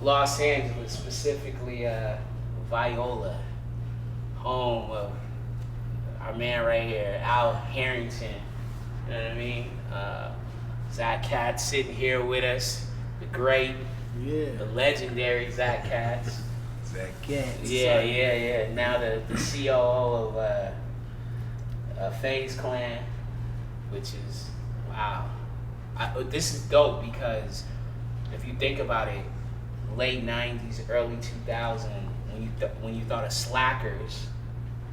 Los Angeles, specifically Viola, home of our man right here, Harrington. You know what I mean? Zach Katz sitting here with us, the great, the legendary Zach Katz. Zach Katz. Yeah. Now the COO of Faze Clan, which is, wow. This is dope because if you think about it, late 90s, early 2000s, when you thought of slackers,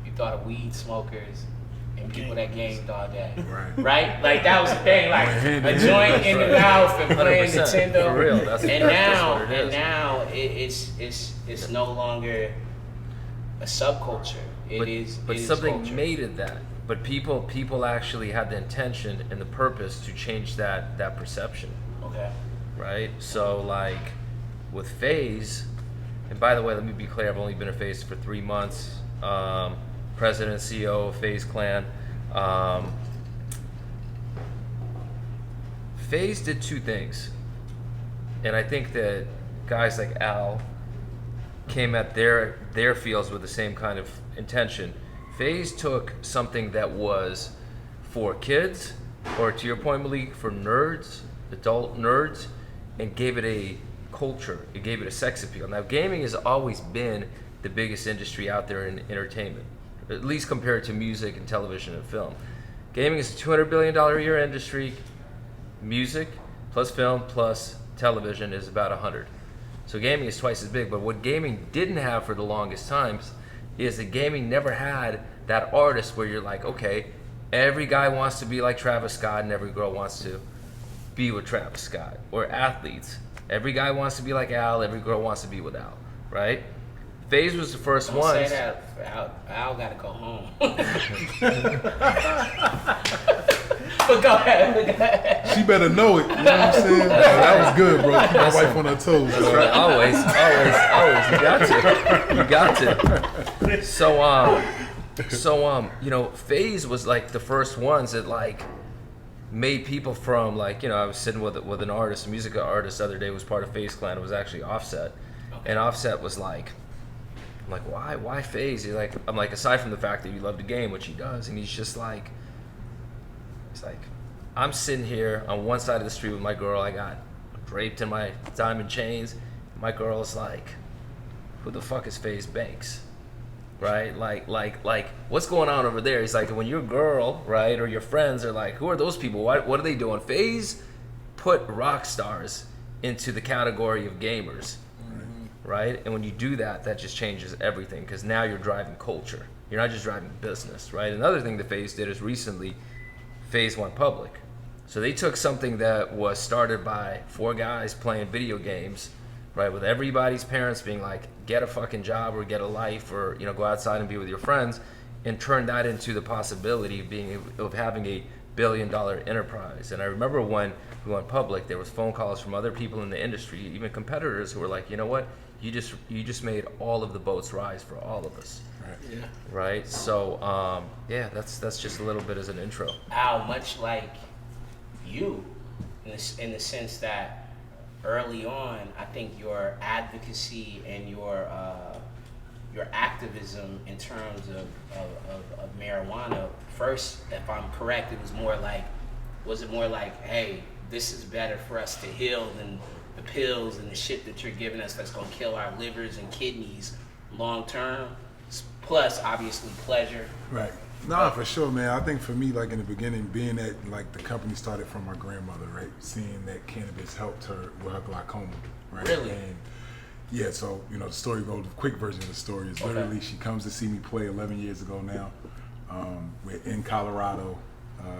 you thought of weed smokers and people that gamed all day. Right? Like that was the thing, like a joint in the mouth and playing Nintendo. For real, that's what it is. Now it's no longer a subculture. But something culture. Made it that. But people actually had the intention and the purpose to change that perception. Okay. Right? So like with Faze, and by the way, let me be clear, I've only been a Faze for 3 months. President and CEO of Faze Clan. Faze did 2 things. And I think that guys like Al came at their fields with the same kind of intention. Faze took something that was for kids, or to your point, Malik, for nerds, adult nerds, and gave it a culture. It gave it a sex appeal. Now, gaming has always been the biggest industry out there in entertainment, at least compared to music and television and film. Gaming is a $200 billion a year industry. Music plus film plus television is about 100. So gaming is twice as big. But what gaming didn't have for the longest times is that gaming never had that artist where you're like, okay, every guy wants to be like Travis Scott and every girl wants to be with Travis Scott. Or athletes. Every guy wants to be like Al, every girl wants to be with Al, right? Faze was the first one. Don't say that. Al gotta go home. But go ahead. She better know it. You know what I'm saying? That was good, bro. Keep my wife on her toes. That's right. Always. You got to. So, you know, Faze was like the first ones that like made people from like, you know, I was sitting with an artist, a music artist the other day, who was part of Faze Clan. It was actually Offset, and Offset was like, I'm like, why Faze? He's like, I'm like, aside from the fact that you love the game, which he does, and he's just like, I'm sitting here on one side of the street with my girl. I got draped in my diamond chains. My girl's like, who the fuck is Faze Banks? Right? Like, what's going on over there? He's like, when your girl, right, or your friends are like, who are those people? What are they doing? Faze put rock stars into the category of gamers, right? And when you do that, that just changes everything, because now you're driving culture. You're not just driving business, right? Another thing that Faze did is recently, Faze went public. So they took something that was started by 4 guys playing video games, right, with everybody's parents being like, get a fucking job or get a life, or, you know, go outside and be with your friends, and turn that into the possibility of having a $1 billion enterprise. And I remember when we went public, there was phone calls from other people in the industry, even competitors, who were like, you know what, you just made all of the boats rise for all of us. Right. Yeah. Right. So that's just a little bit as an intro. Al, much like you, in the sense that early on, I think your advocacy and your activism in terms of marijuana, first, if I'm correct, was it more like, hey, this is better for us to heal than the pills and the shit that you're giving us that's gonna kill our livers and kidneys long term? Plus, obviously, pleasure. Right. Nah, for sure, man. I think for me, like in the beginning, being that like the company started from my grandmother, right? Seeing that cannabis helped her with her glaucoma, right? Really? And yeah, so, you know, the story goes, the quick version of the story is literally she comes to see me play 11 years ago now. We're in Colorado.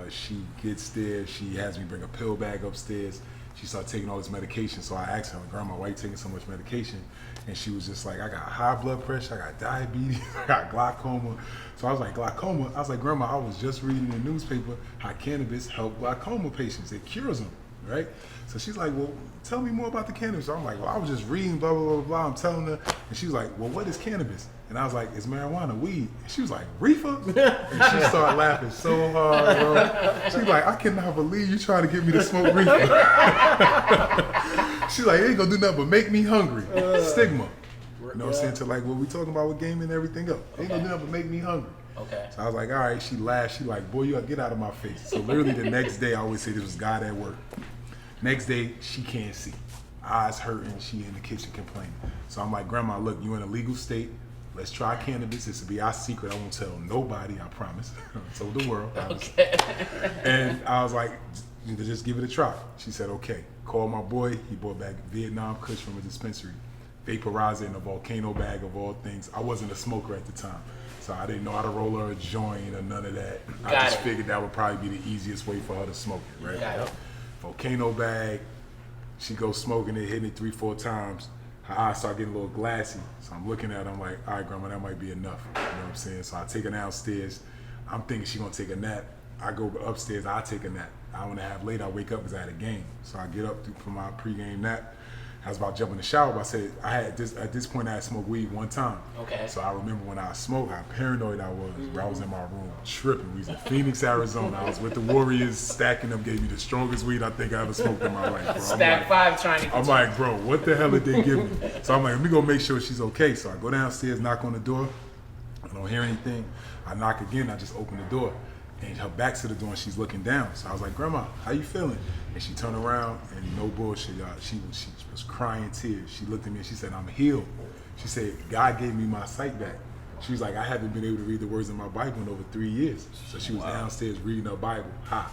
She gets there. She has me bring a pill bag upstairs. She started taking all this medication. So I asked her, Grandma, why are you taking so much medication? And she was just like, I got high blood pressure, I got diabetes, I got glaucoma. So I was like, glaucoma? I was like, Grandma, I was just reading in the newspaper how cannabis helps glaucoma patients. It cures them, right? So she's like, well, tell me more about the cannabis. So I'm like, well, I was just reading, blah, blah, blah, blah. I'm telling her. And she was like, well, what is cannabis? And I was like, it's marijuana, weed. And she was like, reefer? And she started laughing so hard, bro. She's like, I cannot believe you trying to get me to smoke reefer. She's like, it ain't gonna do nothing but make me hungry. Stigma. You know what I'm saying? To like what we talking about with gaming and everything else. Ain't gonna do nothing but make me hungry. Okay. So I was like, all right. She laughed. She like, boy, you gotta get out of my face. So literally the next day, I always say this was God at work. Next day, she can't see. Eyes hurting. She in the kitchen complaining. So I'm like, Grandma, look, you in a legal state. Let's try cannabis. This will be our secret. I won't tell nobody, I promise. I told the world. Okay. And I was like, just give it a try. She said, okay. Called my boy. He brought back Vietnam Kush from a dispensary. Vaporizer in a volcano bag of all things. I wasn't a smoker at the time, so I didn't know how to roll her a joint or none of that. I just figured that would probably be the easiest way for her to smoke it, right? Got it. Volcano bag. She goes smoking it, hitting it 3-4 times. Her eyes start getting a little glassy. So I'm looking at her, I'm like, all right, Grandma, that might be enough. You know what I'm saying? So I take her downstairs. I'm thinking she's gonna take a nap. I go upstairs, I take a nap. Hour and a half later, I wake up because I had a game. So I get up for my pregame nap. I was about to jump in the shower, but I said, at this point I had smoked weed one time. Okay. So I remember when I smoked, how paranoid I was. Bro, I was in my room tripping. We was in Phoenix, Arizona. I was with the Warriors, stacking them, gave me the strongest weed I think I ever smoked in my life, bro. Stack 5 trying to get I'm like, bro, what the hell did they give me? So I'm like, let me go make sure she's okay. So I go downstairs, knock on the door. I don't hear anything. I knock again, I just open the door. And her back's to the door and she's looking down. So I was like, Grandma, how you feeling? And she turned around and no bullshit, y'all. She was crying tears. She looked at me and she said, I'm healed. She said, God gave me my sight back. She was like, I haven't been able to read the words in my Bible in over 3 years. So she was downstairs reading her Bible. Ha.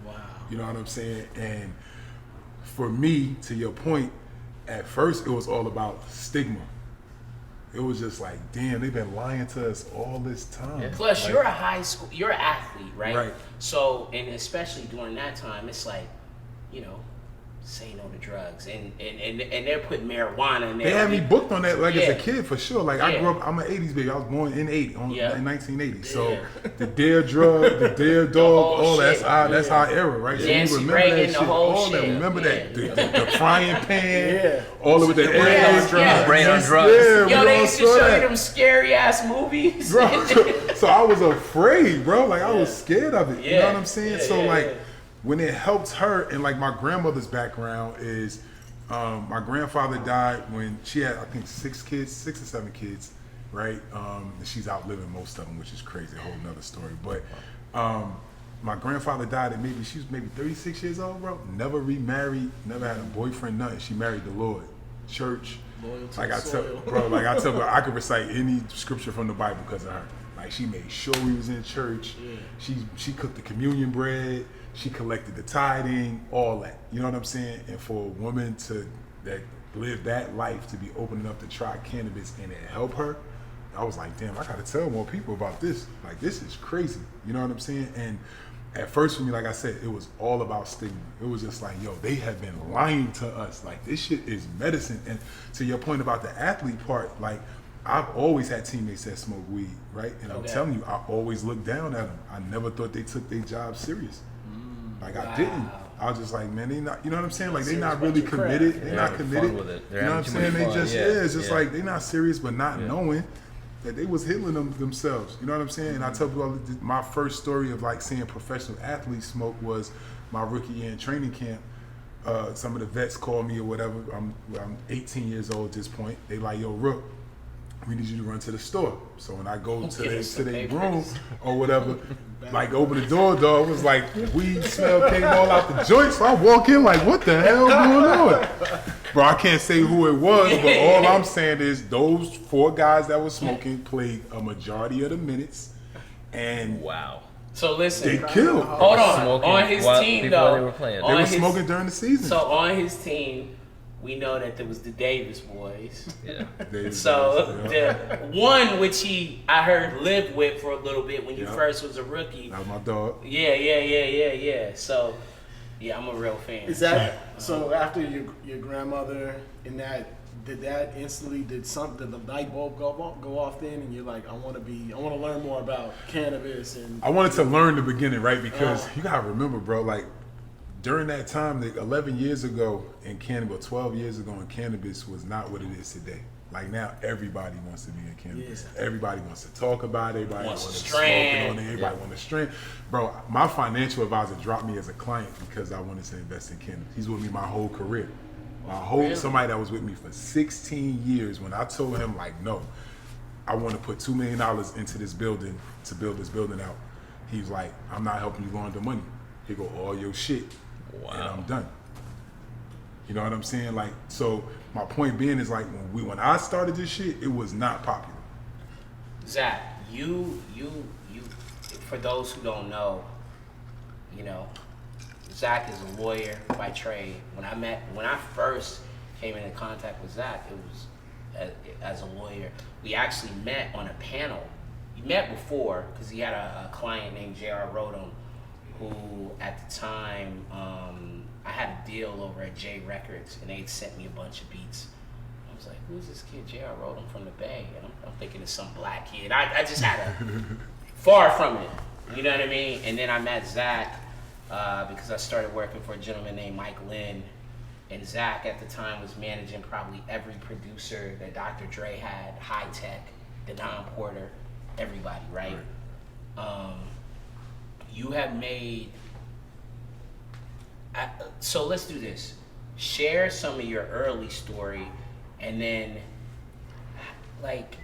Wow. You know what I'm saying? And for me, to your point, at first it was all about stigma. It was just like, damn, they've been lying to us all this time. Yeah. Plus, like, you're an athlete, right? Right. So, and especially during that time, it's like, you know, say no to drugs, and they're putting marijuana in there. They had me booked on that as a kid for sure. Like I grew up, I'm an '80s baby. I was born in in 1980. So the Dare drug, the Dare dog, all that's our era, right? So Nancy we remember Reagan, that shit, all that. Remember that the frying pan, all of it, the air brain on drugs. Yeah, Yo, they used to show that. you them scary ass movies. Bro, so I was afraid, bro. Like I was scared of it. You know what I'm saying? So like when it helped her, and like my grandmother's background is, my grandfather died when she had I think 6 or 7 kids, right? And she's outliving most of them, which is crazy, a whole nother story. But my grandfather died at she was maybe 36 years old, bro. Never remarried, never had a boyfriend, nothing. She married the Lord, church. Like I tell her, I could recite any scripture from the Bible because of her. Like she made sure we was in church. She cooked the communion bread. She collected the tithing, all that. You know what I'm saying? And for a woman that live that life to be open enough to try cannabis and it help her, I was like, damn, I gotta tell more people about this. Like this is crazy. You know what I'm saying? And at first for me, like I said, it was all about stigma. It was just like, yo, they have been lying to us. Like this shit is medicine. And to your point about the athlete part, like I've always had teammates that smoke weed, right? And I'm telling you, I always looked down at them. I never thought they took their job serious. Like I didn't. I was just like, man, they not. You know what I'm saying? Like they not really committed. They're not committed. With it. You know what I'm saying? They just it's just like they not serious, but not knowing that they was healing themselves. You know what I'm saying? And I tell people my first story of like seeing professional athletes smoke was my rookie year in training camp. Some of the vets called me or whatever. I'm 18 years old at this point. They like, yo, Rook, we need you to run to the store. So when I go to their room or whatever, like open the door, dog, it was like weed smell came all out the joint. So I walk in like, what the hell going on? Bro, I can't say who it was, but all I'm saying is those 4 guys that were smoking played a majority of the minutes. And So listen, they killed. Hold on his team though. They were playing. They were smoking during the season. So on his team, we know that there was the Davis boys. Yeah. So the one which I heard lived with for a little bit when you first was a rookie. That was my dog. Yeah. So yeah, I'm a real fan. Is that so? After your grandmother and that, did the light bulb go off then, and you're like, I want to learn more about cannabis and. I wanted to learn the beginning, right? Because you gotta remember, bro, like. During that time, 11 years ago in cannabis, 12 years ago in cannabis was not what it is today. Like now, everybody wants to be in cannabis. Yeah. Everybody wants to talk about it. Everybody wants to smoke it on it. Everybody wants to strain. Bro, my financial advisor dropped me as a client because I wanted to invest in cannabis. He's with me my whole career. Somebody that was with me for 16 years, when I told him, like, no, I want to put $2 million into this building to build this building out, he was like, I'm not helping you launder money. He go, all your shit, and I'm done. You know what I'm saying? Like, so my point being is, like, when I started this shit, it was not popular. Zach, you, for those who don't know, you know, Zach is a lawyer by trade. When I first came into contact with Zach, it was as a lawyer. We actually met on a panel. We met before because he had a client named J.R. Rodham, who at the time, I had a deal over at J Records, and they'd sent me a bunch of beats. I was like, who's this kid, J.R. Rodham from the Bay? And I'm thinking it's some black kid. I just had far from it. You know what I mean? And then I met Zach because I started working for a gentleman named Mike Lynn. And Zach at the time was managing probably every producer that Dr. Dre had, High Tech, Denon Porter, everybody, right? You have made... so let's do this. Share some of your early story, and then, like,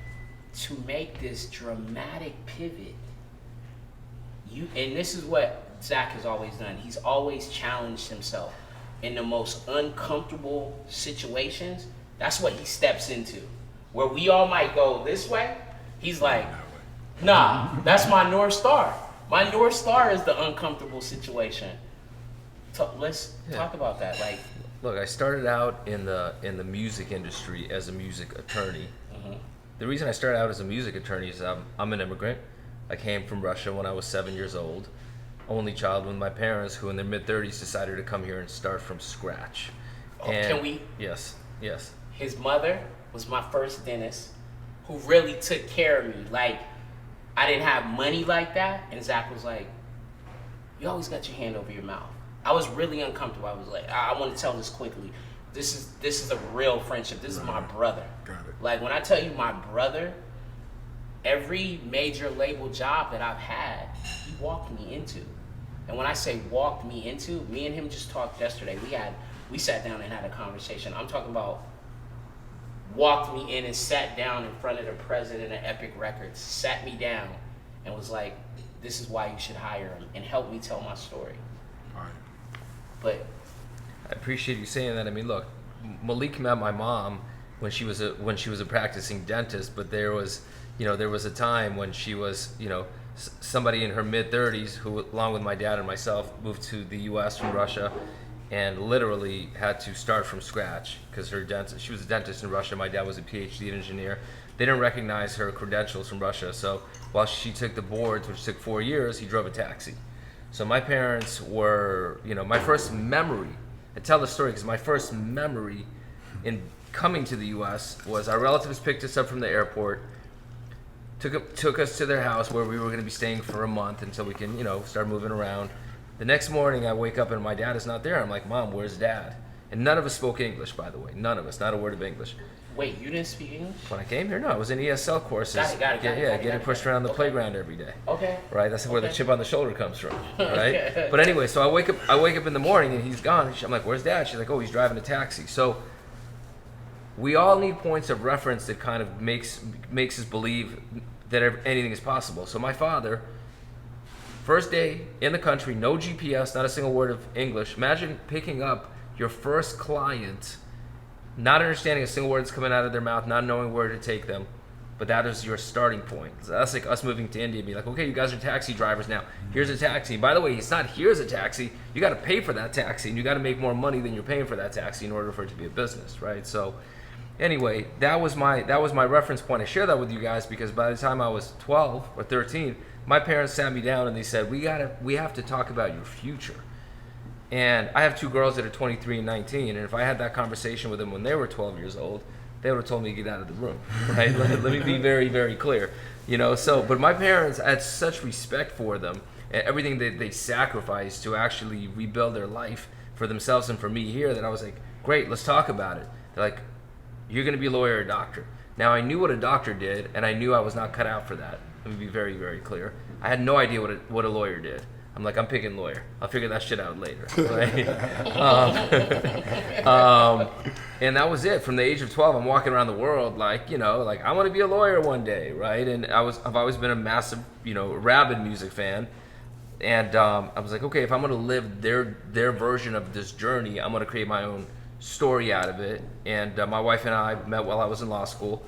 to make this dramatic pivot, and this is what Zach has always done. He's always challenged himself in the most uncomfortable situations. That's what he steps into. Where we all might go this way, he's like, nah, that's my North Star. My North Star is the uncomfortable situation. Let's talk about that. Like, look, I started out in the music industry as a music attorney. The reason I started out as a music attorney is I'm an immigrant. I came from Russia when I was 7 years old. Only child with my parents, who in their mid-30s decided to come here and start from scratch. Can we? Yes. His mother was my first dentist, who really took care of me. Like, I didn't have money like that, and Zach was like, you always got your hand over your mouth. I was really uncomfortable. I was like, I want to tell this quickly. This is a real friendship. This is my brother. Got it. Like, when I tell you my brother, every major label job that I've had, he walked me into. And when I say walked me into, me and him just talked yesterday. We sat down and had a conversation. I'm talking about walked me in and sat down in front of the president of Epic Records, sat me down and was like, this is why you should hire him, and helped me tell my story. All right. But I appreciate you saying that. I mean, look, Malik met my mom when she was a practicing dentist, but there was a time when she was, somebody in her mid-30s who, along with my dad and myself, moved to the U.S. from Russia and literally had to start from scratch because she was a dentist in Russia. My dad was a PhD engineer. They didn't recognize her credentials from Russia, so while she took the boards, which took 4 years, he drove a taxi. So my parents were, my first memory, I tell the story because my first memory in coming to the U.S. was our relatives picked us up from the airport, took us to their house where we were going to be staying for a month until we can, start moving around. The next morning I wake up and my dad is not there. I'm like, Mom, where's Dad? And none of us spoke English, by the way. None of us, not a word of English. wait, you didn't speak English? When I came here, no, I was in ESL courses. Got it. Getting pushed around the playground every day. Okay. Right, that's where the chip on the shoulder comes from, right? But anyway, so I wake up in the morning and he's gone. I'm like, where's Dad? She's like, oh, he's driving a taxi. So we all need points of reference that kind of makes us believe that anything is possible. So my father, first day in the country, no GPS, not a single word of English. Imagine picking up your first client, not understanding a single word that's coming out of their mouth, not knowing where to take them, but that is your starting point. So that's like us moving to India and be like, okay, you guys are taxi drivers now. Here's a taxi. By the way, it's not here's a taxi. You got to pay for that taxi, and you got to make more money than you're paying for that taxi in order for it to be a business, right? So anyway, that was my reference point. I share that with you guys because by the time I was 12 or 13, my parents sat me down and they said, we have to talk about your future. And I have two girls that are 23 and 19, and if I had that conversation with them when they were 12 years old, they would have told me to get out of the room, right? Let me be very, very clear, So, but my parents, I had such respect for them and everything that they sacrificed to actually rebuild their life for themselves and for me here that I was like, great, let's talk about it. They're like, you're going to be a lawyer or a doctor. Now, I knew what a doctor did, and I knew I was not cut out for that. Let me be very, very clear. I had no idea what a lawyer did. I'm like, I'm picking lawyer. I'll figure that shit out later. Right? And that was it. From the age of 12, I'm walking around the world like, you know, like I want to be a lawyer one day, right? And I've always been a massive, you know, rabid music fan. And I was like, okay, if I'm going to live their version of this journey, I'm going to create my own story out of it. And my wife and I met while I was in law school.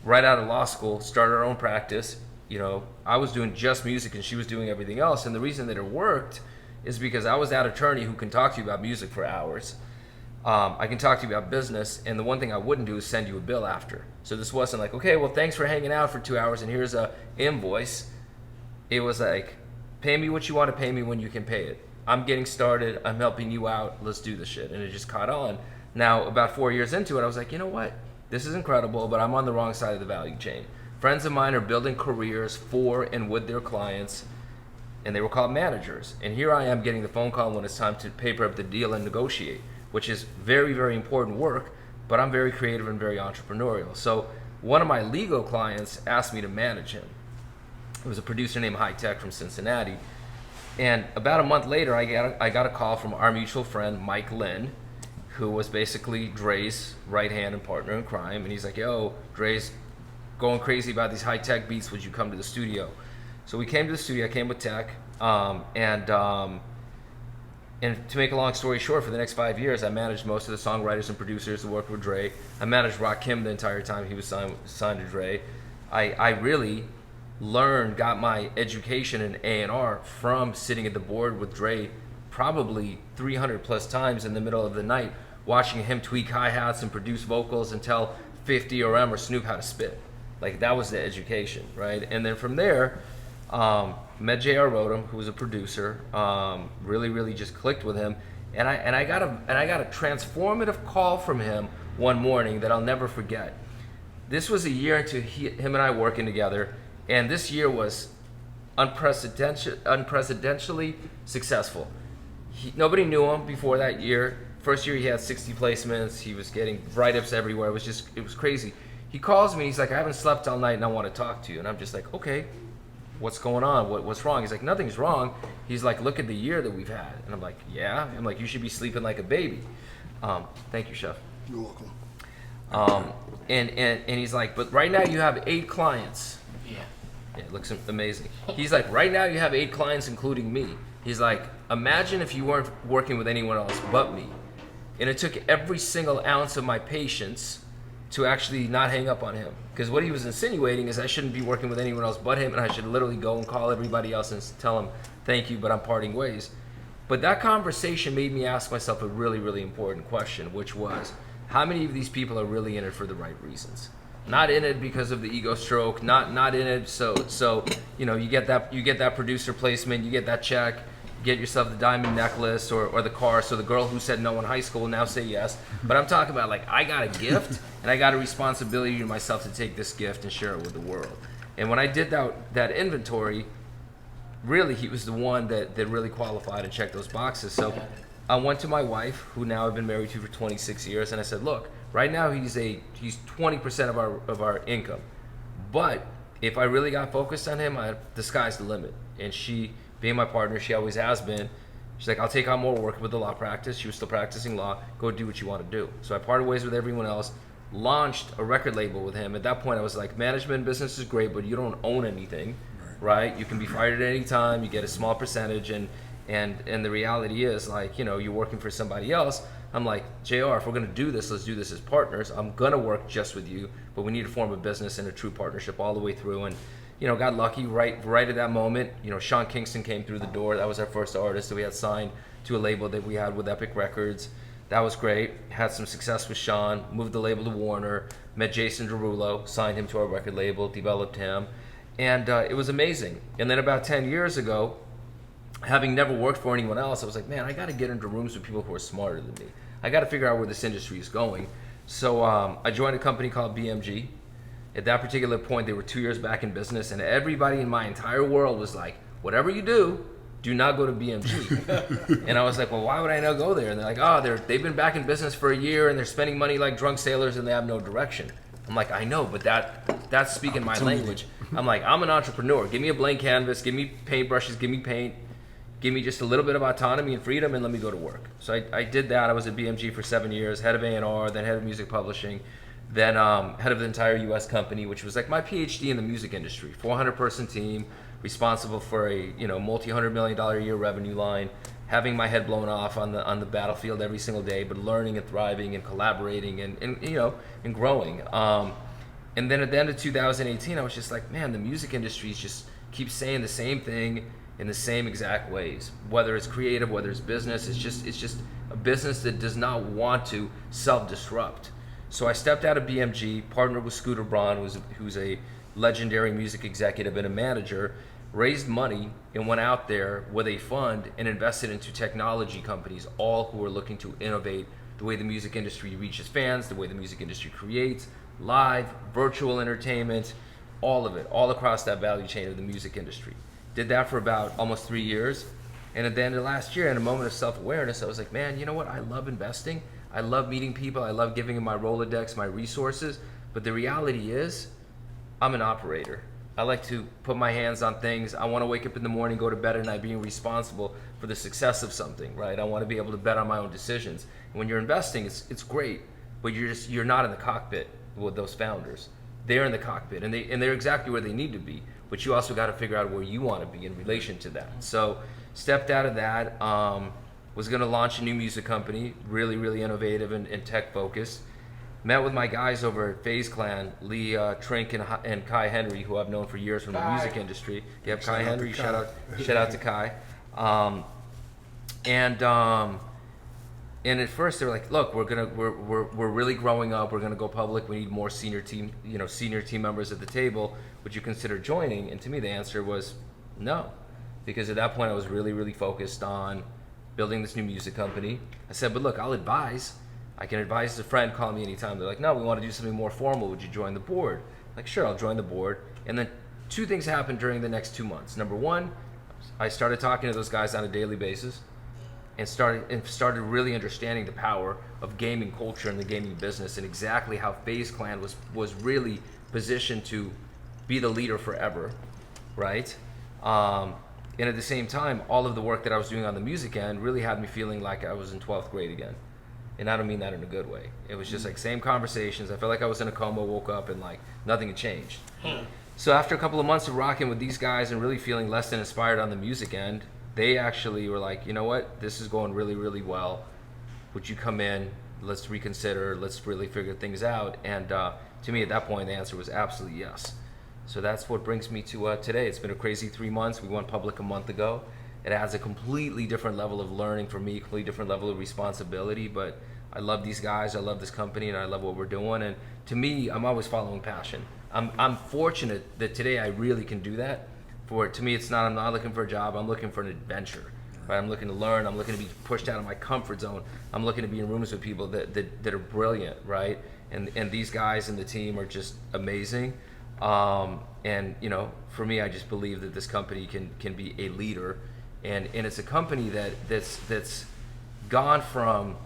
Right out of law school, started our own practice. You know, I was doing just music and she was doing everything else. And the reason that it worked is because I was that attorney who can talk to you about music for hours. I can talk to you about business, and the one thing I wouldn't do is send you a bill after. So this wasn't like, okay, well, thanks for hanging out for 2 hours and here's a invoice. It was like, pay me what you want to pay me when you can pay it. I'm getting started. I'm helping you out. Let's do this shit. And it just caught on. Now, about 4 years into it, I was like, you know what? This is incredible, but I'm on the wrong side of the value chain. Friends of mine are building careers for and with their clients, and they were called managers. And here I am getting the phone call when it's time to paper up the deal and negotiate, which is very, very important work, but I'm very creative and very entrepreneurial. So one of my legal clients asked me to manage him. It was a producer named High Tech from Cincinnati. And about a month later, I got a call from our mutual friend, Mike Lynn, who was basically Dre's right hand and partner in crime. And he's like, yo, Dre's going crazy about these high tech beats. Would you come to the studio? So we came to the studio. I came with Tech. And to make a long story short, for the next 5 years, I managed most of the songwriters and producers that worked with Dre. I managed Rakim the entire time he was signed to Dre. I really got my education in A&R from sitting at the board with Dre probably 300 plus times in the middle of the night, watching him tweak hi-hats and produce vocals and tell 50 or Snoop how to spit. Like, that was the education, right? And then from there, met J.R. Rodham, who was a producer, really just clicked with him. And I got a transformative call from him one morning that I'll never forget. This was a year into him and I working together, and this year was unprecedentedly successful. Nobody knew him before that year. First year he had 60 placements. He was getting write-ups everywhere. It was crazy. He calls me. He's like, I haven't slept all night and I want to talk to you. And I'm just like, okay, what's going on? What's wrong? He's like, nothing's wrong. He's like, look at the year that we've had. And I'm like, yeah. I'm like, you should be sleeping like a baby. Thank you, Chef. You're welcome. And he's like, but right now you have 8 clients. Yeah, it looks amazing. He's like, right now you have 8 clients, including me. He's like, imagine if you weren't working with anyone else but me. And it took every single ounce of my patience to actually not hang up on him. Because what he was insinuating is I shouldn't be working with anyone else but him, and I should literally go and call everybody else and tell them, thank you, but I'm parting ways. But that conversation made me ask myself a really, really important question, which was, how many of these people are really in it for the right reasons? Not in it because of the ego stroke, not in it so you know, you get that producer placement, you get that check, you get yourself the diamond necklace or the car, so the girl who said no in high school will now say yes. But I'm talking about, like, I got a gift and I got a responsibility to myself to take this gift and share it with the world. And when I did that inventory, really he was the one that really qualified and checked those boxes. So I went to my wife, who now I've been married to for 26 years, and I said, look, right now he's 20% of our income. But if I really got focused on him, the sky's the limit. And she, being my partner, she always has been, she's like, I'll take on more work with the law practice. She was still practicing law. Go do what you want to do. So I parted ways with everyone else, launched a record label with him. At that point, I was like, management business is great, but you don't own anything, right? You can be fired at any time. You get a small percentage, and the reality is, like, you know, you're working for somebody else. I'm like, JR, if we're going to do this, let's do this as partners. I'm going to work just with you, but we need to form a business and a true partnership all the way through. And, you know, got lucky right at that moment. You know, Sean Kingston came through the door. That was our first artist that we had signed to a label that we had with Epic Records. That was great. Had some success with Sean, moved the label to Warner, met Jason Derulo, signed him to our record label, developed him. And it was amazing. And then about 10 years ago, having never worked for anyone else, I was like, man, I got to get into rooms with people who are smarter than me. I got to figure out where this industry is going. So I joined a company called BMG. At that particular point, they were 2 years back in business, and everybody in my entire world was like, whatever you do not go to BMG. And I was like, well, why would I not go there? And they're like, oh, they've been back in business for a year, and they're spending money like drunk sailors, and they have no direction. I'm like, I know, but that's speaking my language. I'm like, I'm an entrepreneur. Give me a blank canvas, give me paintbrushes, give me paint. give me just a little bit of autonomy and freedom and let me go to work. So I did that. I was at BMG for 7 years, head of A&R, then head of music publishing, then head of the entire US company, which was like my PhD in the music industry. 400-person team, responsible for a multi-$100 million a year revenue line, having my head blown off on the battlefield every single day, but learning and thriving and collaborating and growing. And then at the end of 2018, I was just like, man, the music industry just keeps saying the same thing in the same exact ways. Whether it's creative, whether it's business, it's just a business that does not want to self-disrupt. So I stepped out of BMG, partnered with Scooter Braun, who's a legendary music executive and a manager, raised money and went out there with a fund and invested into technology companies, all who are looking to innovate the way the music industry reaches fans, the way the music industry creates, live, virtual entertainment, all of it, all across that value chain of the music industry. Did that for about almost 3 years. And at the end of last year, in a moment of self-awareness, I was like, man, you know what? I love investing. I love meeting people. I love giving them my Rolodex, my resources. But the reality is, I'm an operator. I like to put my hands on things. I want to wake up in the morning, go to bed at night being responsible for the success of something, right? I want to be able to bet on my own decisions. And when you're investing, it's great, but you're not in the cockpit with those founders. They're in the cockpit, and they're exactly where they need to be. But you also got to figure out where you want to be in relation to that. So stepped out of that. Was going to launch a new music company, really, really innovative and tech focused. Met with my guys over at Faze Clan, Lee Trink and Kai Henry, who I've known for years from the music industry. Yep, Kai Henry. Shout out to Kai. And at first they were like, "Look, we're really growing up. We're gonna go public. We need more senior team members at the table. Would you consider joining?" And to me, the answer was no, because at that point I was really, really focused on building this new music company. I said, "But look, I'll advise. I can advise as a friend. Call me anytime." They're like, "No, we want to do something more formal. Would you join the board?" I'm like, "Sure, I'll join the board." And then 2 things happened during the next 2 months. Number one, I started talking to those guys on a daily basis and started really understanding the power of gaming culture and the gaming business, and exactly how Faze Clan was really positioned to be the leader forever, right? And at the same time, all of the work that I was doing on the music end really had me feeling like I was in 12th grade again. And I don't mean that in a good way. It was just like same conversations. I felt like I was in a coma, woke up, and like nothing had changed. So after a couple of months of rocking with these guys and really feeling less than inspired on the music end, they actually were like, "You know what? This is going really, really well. Would you come in? Let's reconsider. Let's really figure things out." And to me, at that point, the answer was absolutely yes. So that's what brings me to today. It's been a crazy 3 months. We went public a month ago. It adds a completely different level of learning for me, completely different level of responsibility. But I love these guys. I love this company, and I love what we're doing. And to me, I'm always following passion. I'm fortunate that today I really can do that. To me, I'm not looking for a job. I'm looking for an adventure. Right? I'm looking to learn. I'm looking to be pushed out of my comfort zone. I'm looking to be in rooms with people that are brilliant, right? And these guys and the team are just amazing. And for me, I just believe that this company can be a leader, and it's a company that's gone from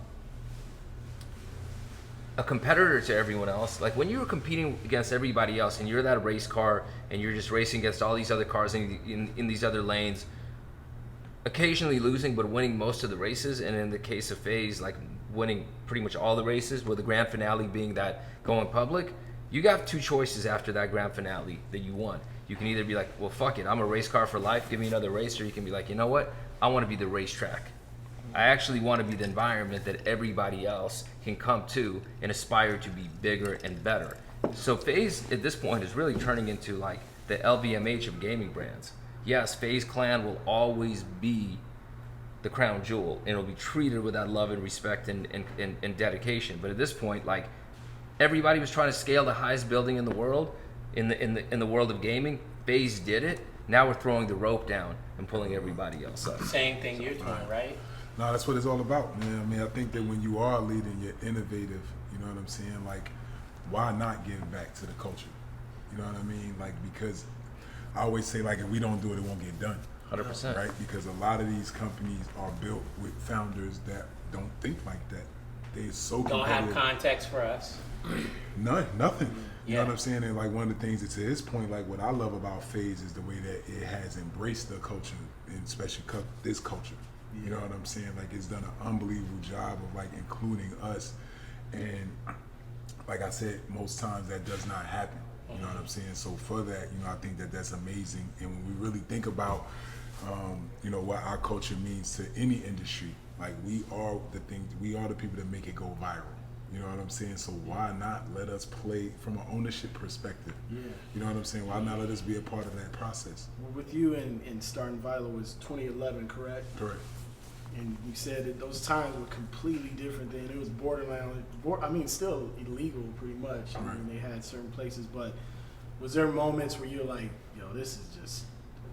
a competitor to everyone else. Like when you were competing against everybody else, and you're that race car, and you're just racing against all these other cars in these other lanes, occasionally losing but winning most of the races, and in the case of Faze, like winning pretty much all the races, with the grand finale being that going public. You got 2 choices after that grand finale that you won. You can either be like, well, fuck it, I'm a race car for life, give me another race, or you can be like, you know what, I want to be the racetrack. I actually want to be the environment that everybody else can come to and aspire to be bigger and better. So Faze at this point is really turning into like the LVMH of gaming brands. Yes, Faze Clan will always be the crown jewel, and it'll be treated with that love and respect and dedication. But at this point, like, everybody was trying to scale the highest building in the world, in the world of gaming. Faze did it. Now we're throwing the rope down and pulling everybody else up. Same thing you're doing, right? No, that's what it's all about, man. I mean, I think that when you are leading, you're innovative. You know what I'm saying? Like, why not give back to the culture? You know what I mean? Like, because I always say, like, if we don't do it, it won't get done. 100%. Right? Because a lot of these companies are built with founders that don't think like that. They're so Don't competitive. have context for us. Nothing. You know Yeah. what I'm saying? And like one of the things that, to his point, like what I love about Faze is the way that it has embraced the culture, and especially this culture. You know what I'm saying? Like it's done an unbelievable job of like including us. And like I said, most times that does not happen. You know what I'm saying? So for that, you know, I think that that's amazing. And when we really think about, you know, what our culture means to any industry, like we are the people that make it go viral. You know what I'm saying? So why not let us play from an ownership perspective? Yeah. You know what I'm saying? Why not let us be a part of that process? Well, with you and starting Viola was 2011, correct? Correct. And you said that those times were completely different then. It was borderline, still illegal pretty much. I mean, they had certain places, but was there moments where you're like, yo, this is just,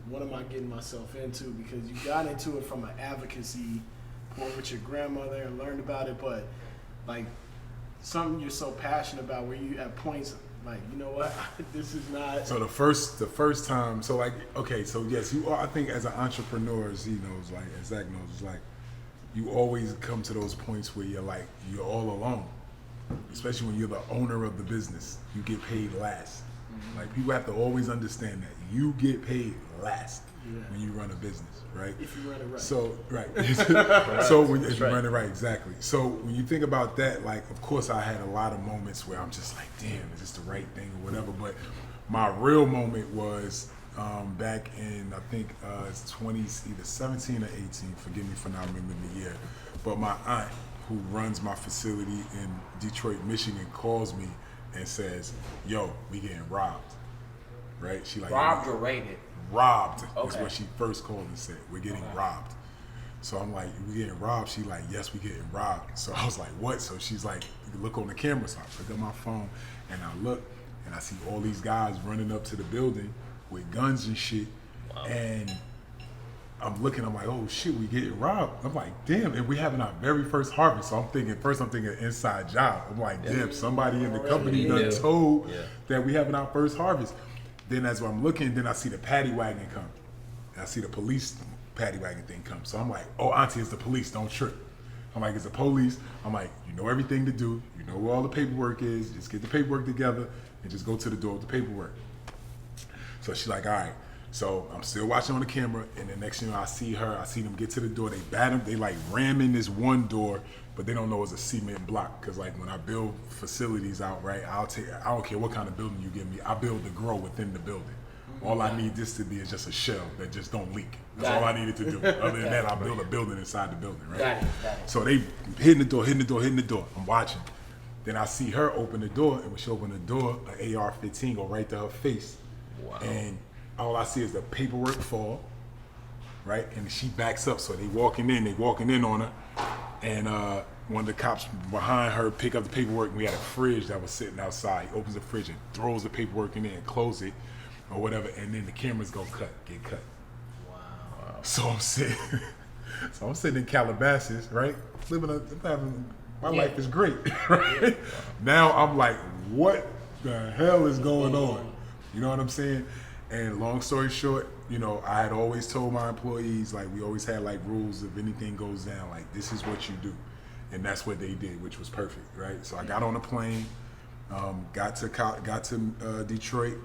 what am I getting myself into? Because you got into it from an advocacy point with your grandmother and learned about it, but like something you're so passionate about where you at points like, you know what, this is not. So the first time, so like, okay, so yes, you are, I think as an entrepreneur, as he knows, like, as Zach knows, is like, you always come to those points where you're like, you're all alone. Especially when you're the owner of the business. You get paid last. Like, people have to always understand that. You get paid last when you run a business, right? If you run it right. So, right. So, if you run it right, exactly. So, when you think about that, like, of course, I had a lot of moments where I'm just like, damn, is this the right thing or whatever? But my real moment was back in, I think it's either 17 or 18, forgive me for not remembering the year, but my aunt, who runs my facility in Detroit, Michigan, calls me and says, yo, we getting robbed, right? She like, Robbed or raided? Robbed is Okay. what she first called and said, we're getting robbed. So I'm like, we getting robbed? She like, yes, we getting robbed. So I was like, what? So she's like, look on the camera. So I pick up my phone and I look and I see all these guys running up to the building with guns and shit. Wow. And I'm looking, I'm like, oh shit, we getting robbed. I'm like, damn, and we having our very first harvest. So I'm thinking inside job. I'm like, damn, somebody in the company done told that we having our first harvest. Then as I'm looking, then I see the paddy wagon come. And I see the police paddy wagon thing come. So I'm like, oh, auntie, it's the police, don't trip. I'm like, it's the police. I'm like, you know everything to do. You know where all the paperwork is. Just get the paperwork together and just go to the door with the paperwork. So she's like, all right. So I'm still watching on the camera, and the next thing you know, I see them get to the door, they bat them, they like ram in this one door, but they don't know it's a cement block, because like when I build facilities out, right, I don't care what kind of building you give me, I build the grow within the building. All I need this to be is just a shell that just don't leak. That's all I needed to do. Other than that, I'll build a building inside the building, right? Got it. So they hitting the door. I'm watching. Then I see her open the door, and when she opened the door, an AR-15 go right to her face. Wow. And all I see is the paperwork fall, right? And she backs up, so they walking in on her. And one of the cops behind her pick up the paperwork, and we had a fridge that was sitting outside. He opens the fridge and throws the paperwork in there and closes it, or whatever, and then the cameras get cut. Wow. So I'm sitting in Calabasas, right? My life is great, right? Now I'm like, what the hell is going on? You know what I'm saying? And long story short, you know, I had always told my employees, like, we always had like rules, if anything goes down, like, this is what you do. And that's what they did, which was perfect, right? So I got on a plane, got to Detroit,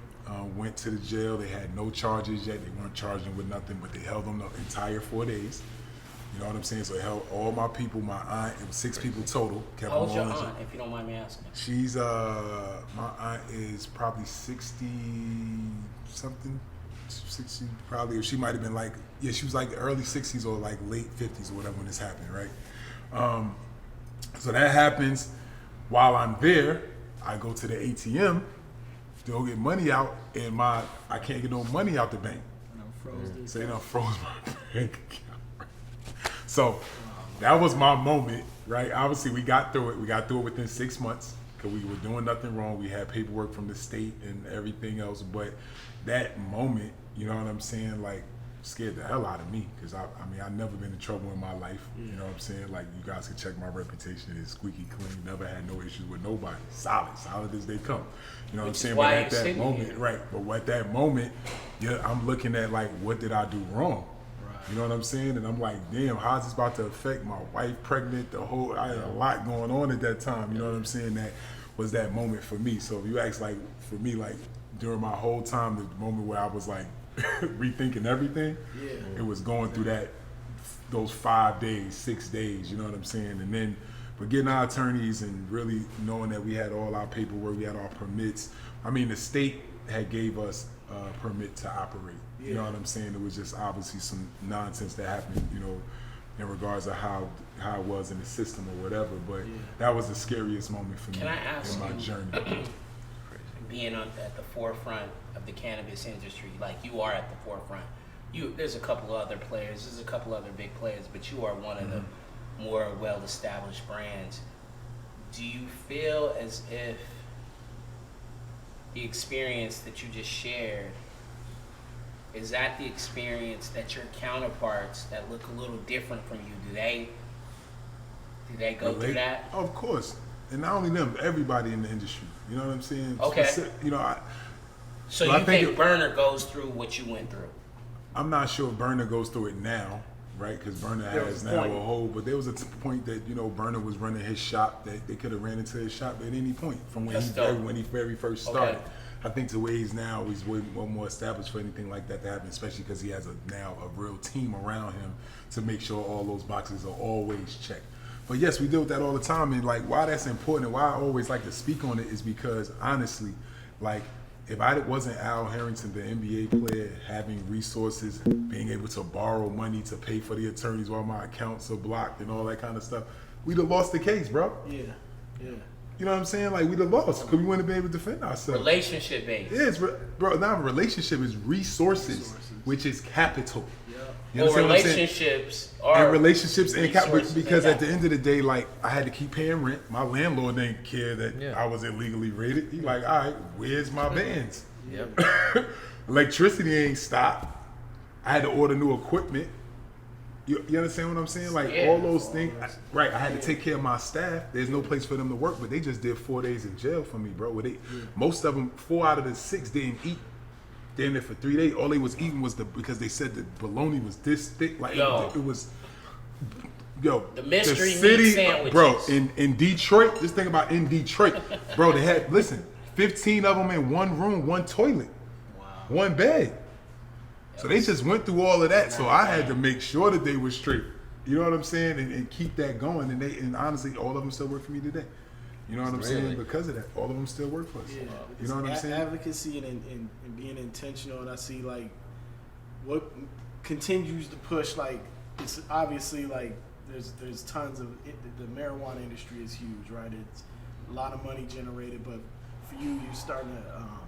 went to the jail. They had no charges yet. They weren't charging with nothing, but they held them the entire 4 days. You know what I'm saying? So it held all my people, my aunt, it was 6 people total. Kept How old's them your all in aunt, if you don't mind me asking? She's my aunt is probably 60 something, 60 probably. Or she might have been like, yeah, she was like early 60s or like late 50s or whatever when this happened, right? So that happens. While I'm there, I go to the ATM to go get money out, and I can't get no money out the bank. So they done froze my bank account. So that was my moment, right? Obviously, we got through it. We got through it within 6 months because we were doing nothing wrong. We had paperwork from the state and everything else. But that moment, you know what I'm saying, like, scared the hell out of me because I've never been in trouble in my life. You know what I'm saying? Like, you guys can check my reputation. It's squeaky clean. Never had no issues with nobody. Solid as they come. You know what I'm saying? But at that moment, right? But at that moment, yeah, I'm looking at like, what did I do wrong? You know what I'm saying? And I'm like, damn, how's this about to affect my wife pregnant? I had a lot going on at that time. You know what I'm saying? That was that moment for me. So if you ask, like, for me, like, during my whole time, the moment where I was like rethinking everything, it was going through those 5 days, 6 days, you know what I'm saying? And then, but getting our attorneys and really knowing that we had all our paperwork, we had our permits. I mean, the state had gave us a permit to operate. You know what I'm saying? It was just obviously some nonsense that happened, you know, in regards to how it was in the system or whatever. But that was the scariest moment for me in my journey. Being at the forefront of the cannabis industry, like you are at the forefront. There's a couple other players, there's a couple other big players, but you are one of the more well-established brands. Do you feel as if the experience that you just shared, is that the experience that your counterparts that look a little different from you, do they go through that? Of course. And not only them, everybody in the industry. You know what I'm saying? Okay. You know, so you think Burner goes through what you went through? I'm not sure if Burner goes through it now, right? Because Burner has now a whole, but there was a point that, you know, Burner was running his shop, that they could have ran into his shop at any point from when he very first started. Okay. I think the way he's now, he's way more established for anything like that to happen, especially because he has now a real team around him to make sure all those boxes are always checked. But yes, we deal with that all the time, and like why that's important and why I always like to speak on it is because honestly, like if I wasn't Al Harrington, the NBA player, having resources, being able to borrow money to pay for the attorneys while my accounts are blocked and all that kind of stuff, we'd have lost the case, bro. Yeah. You know what I'm saying? Like we'd have lost because we wouldn't have been able to defend ourselves. Relationship based. Yeah, bro. Now relationship is resources, which is capital. You know relationships are relationships and because at the end of the day, like I had to keep paying rent. My landlord didn't care that I was illegally raided. He like, all right, where's my bands? Yep. Electricity ain't stopped. I had to order new equipment. You understand what I'm saying? Like all those things, right? I had to take care of my staff. There's no place for them to work, but they just did 4 days in jail for me, bro. Most of them, 4 out of the 6 didn't eat. They're in there for 3 days. All they was eating was because they said the bologna was this thick. Like it was, the mystery the city, meat sandwiches. Bro. In Detroit, just think about in Detroit, bro. They had 15 of them in one room, one toilet, one bed. So they just went through all of that. So I had to make sure that they were straight. You know what I'm saying? And keep that going. And honestly, all of them still work for me today. You know what I'm saying? Because of that, all of them still work for us. Yeah. You know what I'm saying? Advocacy and being intentional. And I see like what continues to push. Like it's obviously like there's tons of it. The marijuana industry is huge, right? It's a lot of money generated. But for you're starting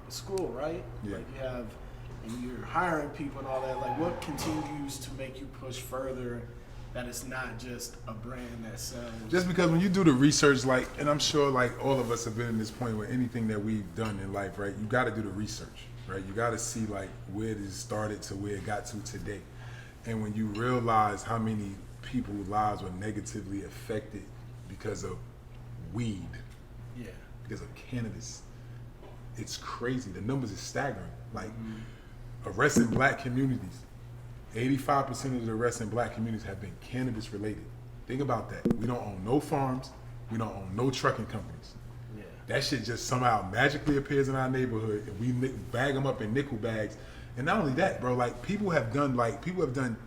a school, right? Yeah. Like you have. And you're hiring people and all that, like what continues to make you push further that it's not just a brand that sells? Just because when you do the research, like, and I'm sure like all of us have been in this point with anything that we've done in life, right? You got to do the research, right? You got to see like where it started to where it got to today. And when you realize how many people's lives were negatively affected because of weed, because of cannabis, it's crazy. The numbers are staggering. Like, arrests in black communities, 85% of the arrests in black communities have been cannabis related. Think about that. We don't own no farms. We don't own no trucking companies. Yeah. That shit just somehow magically appears in our neighborhood and we bag them up in nickel bags. And not only that, bro, like people have done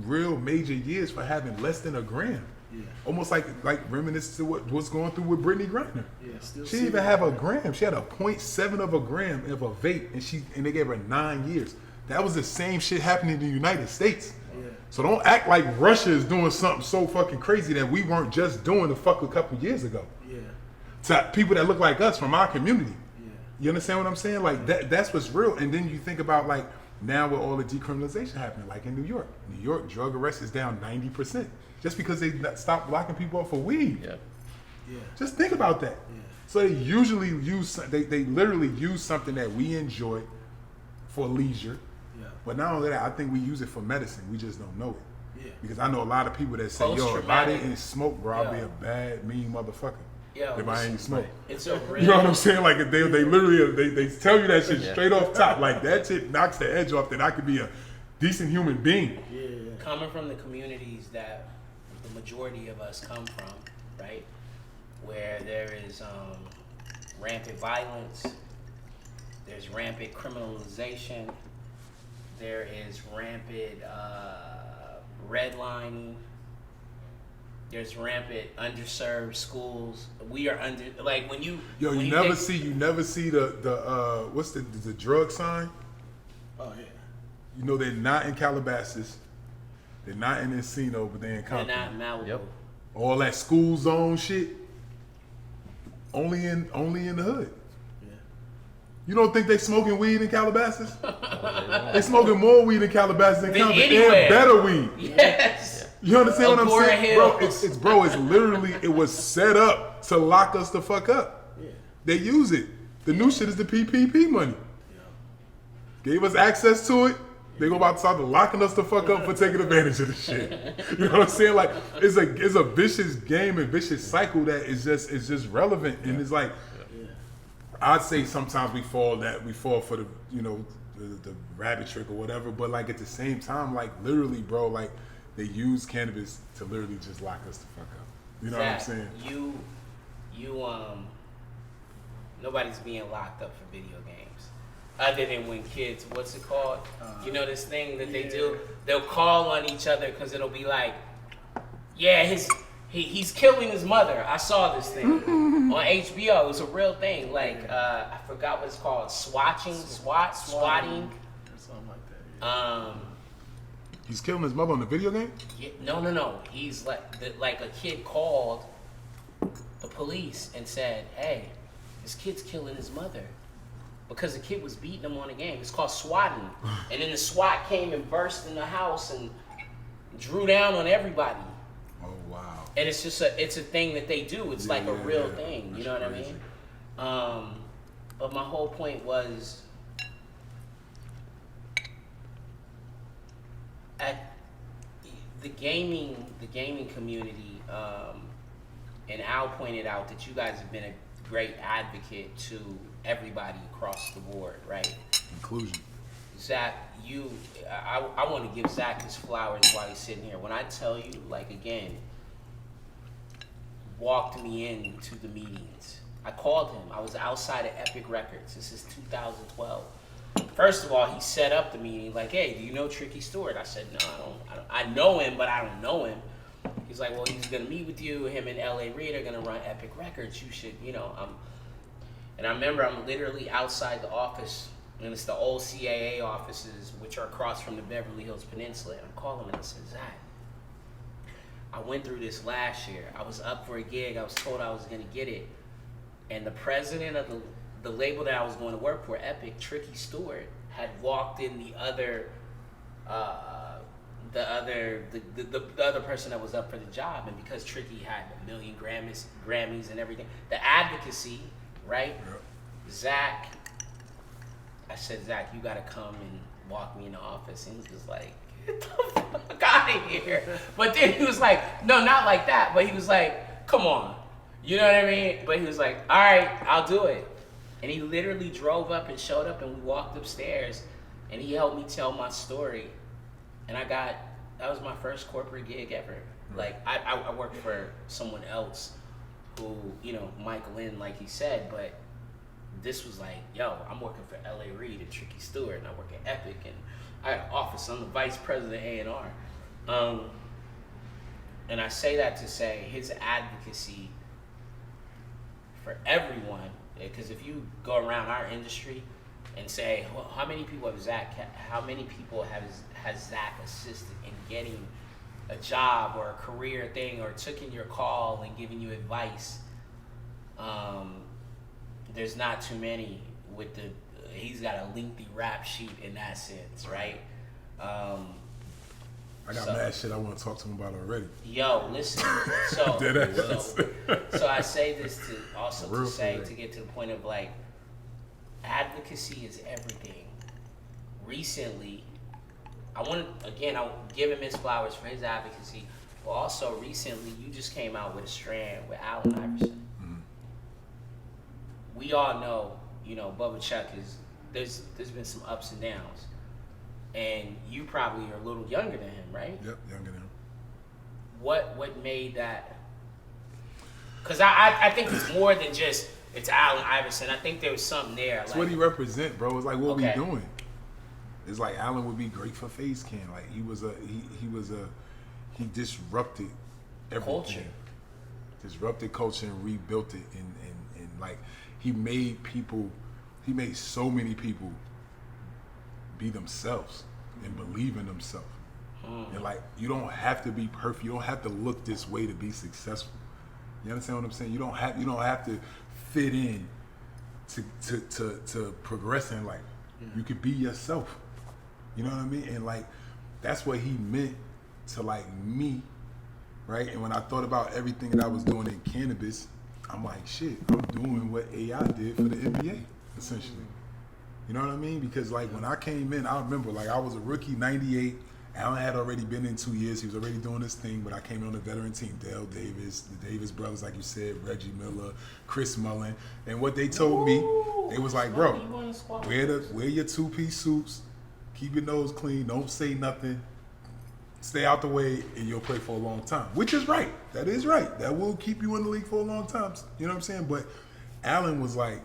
real major years for having less than a gram. Yeah. Almost like reminiscent to what's going through with Brittany Griner. Yeah, she didn't even have a gram. She had a 0.7 of a gram of a vape, and they gave her 9 years. That was the same shit happening in the United States. Yeah. So don't act like Russia is doing something so fucking crazy that we weren't just doing a couple years ago. Yeah. To people that look like us from our community. Yeah. You understand what I'm saying? Like that's what's real. And then you think about like now with all the decriminalization happening, like in New York. New York drug arrest is down 90%. Just because they stopped blocking people up for weed. Yeah. Yeah. Just think about that. Yeah. So they usually they literally use something that we enjoy for leisure. Yeah. But not only that, I think we use it for medicine. We just don't know it. Yeah. Because I know a lot of people that say, yo, if I didn't smoke, bro, I'd be a bad, mean motherfucker. Yeah, if I ain't smoke. It's a real, you know what I'm saying? Like they literally they tell you that shit straight off top. Like that shit knocks the edge off that I could be a decent human being. Yeah. coming from the communities that the majority of us come from, right, where there is rampant violence, there's rampant criminalization, there is rampant redlining, there's rampant underserved schools. We are under, like, when you Yo, when you never see the what's the drug sign? Oh yeah. You know they're not in Calabasas, they're not in Encino, but they're in they're Compton. not Malibu. Yep. All that school zone shit, only in the hood. Yeah. You don't think they smoking weed in Calabasas? They smoking more weed in Calabasas than Compton, anywhere. and better weed. Yes. You understand what I'm Agora saying, bro? Hills. It's literally, it was set up to lock us the fuck up. Yeah. They use it. The new shit is the PPP money. Yeah. Gave us access to it. They go about to start locking us the fuck up for taking advantage of the shit. You know what I'm saying? Like, it's a vicious game and vicious cycle that is just relevant. And it's like, I'd say sometimes we fall for the, you know, the rabbit trick or whatever, but like at the same time, like literally, bro, like they use cannabis to literally just lock us the fuck up. You know what I'm saying? You nobody's being locked up for video games. Other than when kids, what's it called? You know this thing that they do? They'll call on each other because it'll be like, yeah, he's killing his mother. I saw this thing on HBO. It was a real thing. Like, I forgot what it's called. Swatting. Or something like that. Yeah. He's killing his mother on the video game? Yeah, no. He's like a kid called the police and said, hey, this kid's killing his mother. Because the kid was beating him on the game. It's called swatting. And then the SWAT came and burst in the house and drew down on everybody. Oh, wow. And it's just it's a thing that they do. It's like a real thing. You know what crazy. I mean? But my whole point was, at the gaming community, and Al pointed out that you guys have been a great advocate to everybody across the board, right? Inclusion. Zach, I want to give Zach his flowers while he's sitting here. When I tell you, like, again, walked me into the meetings. I called him. I was outside of Epic Records. This is 2012. First of all, he set up the meeting like, hey, do you know Tricky Stewart? I said, no, I don't. I know him, but I don't know him. He's like, well, he's going to meet with you. Him and L.A. Reid are going to run Epic Records. You should, you know. And I remember I'm literally outside the office, and it's the old CAA offices, which are across from the Beverly Hills Peninsula. And I'm calling him and I said, Zach, I went through this last year. I was up for a gig. I was told I was going to get it. And the president of the label that I was going to work for, Epic, Tricky Stewart, had walked in the other person that was up for the job. And because Tricky had 1 million Grammys and everything, the Advocacy, right? Yep. Zach, I said, Zach, you got to come and walk me in the office. And he was like, get the fuck out of here. But then he was like, no, not like that. But he was like, come on. You know what I mean? But he was like, all right, I'll do it. And he literally drove up and showed up, and we walked upstairs, and he helped me tell my story. And that was my first corporate gig ever. Like, I worked for someone else who, you know, Michael Lynn, like he said, but this was like, yo, I'm working for L.A. Reid and Tricky Stewart, and I work at Epic, and I got an office. I'm the vice president of A&R. And I say that to say his advocacy for everyone, because if you go around our industry and say, well, how many people has Zach assisted in getting a job or a career thing, or took in your call and giving you advice, there's not too many. He's got a lengthy rap sheet in that sense, right? I got mad shit I want to talk to him about already. Yo, listen. So I say this to get to the point of, like, advocacy is everything. Recently, I'll give him his flowers for his advocacy, but also recently you just came out with a strand with Allen Iverson. Mm-hmm. We all know, you know, Bubba Chuck there's been some ups and downs. and you probably are a little younger than him, right? Yep, younger than him. What made that? Because I think it's more than just it's Allen Iverson. I think there was something there. It's what he represent, bro. It's like what Okay. we doing. It's like Allen would be great for Faze Clan. Like he disrupted everything. Culture. Disrupted culture and rebuilt it, and like he made so many people be themselves and believe in themselves. And like you don't have to be perfect. You don't have to look this way to be successful. You understand what I'm saying? You don't have to fit in to progress in life. You could be yourself. You know what I mean? And like that's what he meant to like me, right? And when I thought about everything that I was doing in cannabis, I'm like, shit, I'm doing what AI did for the NBA, essentially. You know what I mean? Because like when I came in, I remember like I was a rookie, 98. Allen had already been in 2 years. He was already doing this thing, but I came in on the veteran team. Dale Davis, the Davis brothers, like you said, Reggie Miller, Chris Mullin. And what they told me, they was like, bro, wear your two-piece suits, keep your nose clean, don't say nothing, stay out the way, and you'll play for a long time. Which is right. That is right. That will keep you in the league for a long time. You know what I'm saying? But Allen was like,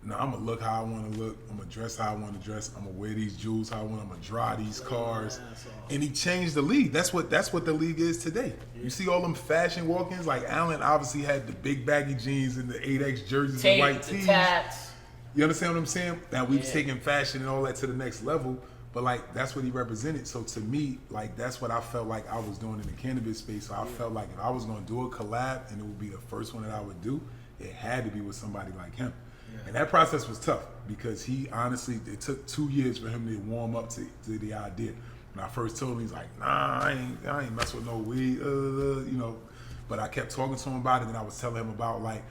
no, I'm gonna look how I want to look. I'm gonna dress how I want to dress. I'm gonna wear these jewels how I want. I'm gonna drive these cars. And he changed the league. That's what the league is today. You see all them fashion walk-ins. Like Allen obviously had the big baggy jeans and the 8X jerseys and white tees. Tats. You understand what I'm saying? Now we've taken fashion and all that to the next level. But like that's what he represented. So to me, like that's what I felt like I was doing in the cannabis space. So I felt like if I was gonna do a collab and it would be the first one that I would do, it had to be with somebody like him. And that process was tough because he honestly, it took 2 years for him to warm up to the idea. When I first told him, he's like, nah, I ain't mess with no weed, you know. But I kept talking to him about it, and I was telling him about like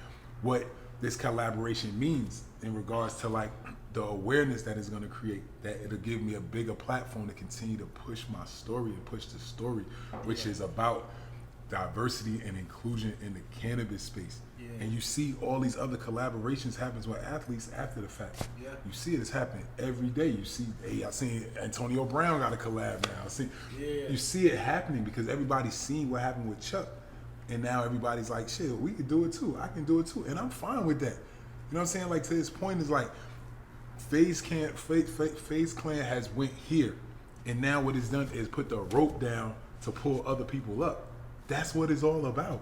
what this collaboration means in regards to like the awareness that it's gonna create, that it'll give me a bigger platform to continue to push my story and push the story, which is about diversity and inclusion in the cannabis space. And you see all these other collaborations happens with athletes after the fact. You see it's happening every day. You see, hey, I seen Antonio Brown got a collab now. You see it happening because everybody's seen what happened with Chuck, and now everybody's like, shit, we can do it too. I can do it too, and I'm fine with that. You know what I'm saying? Like to this point is like, Faze Clan has went here, and now what it's done is put the rope down to pull other people up. That's what it's all about.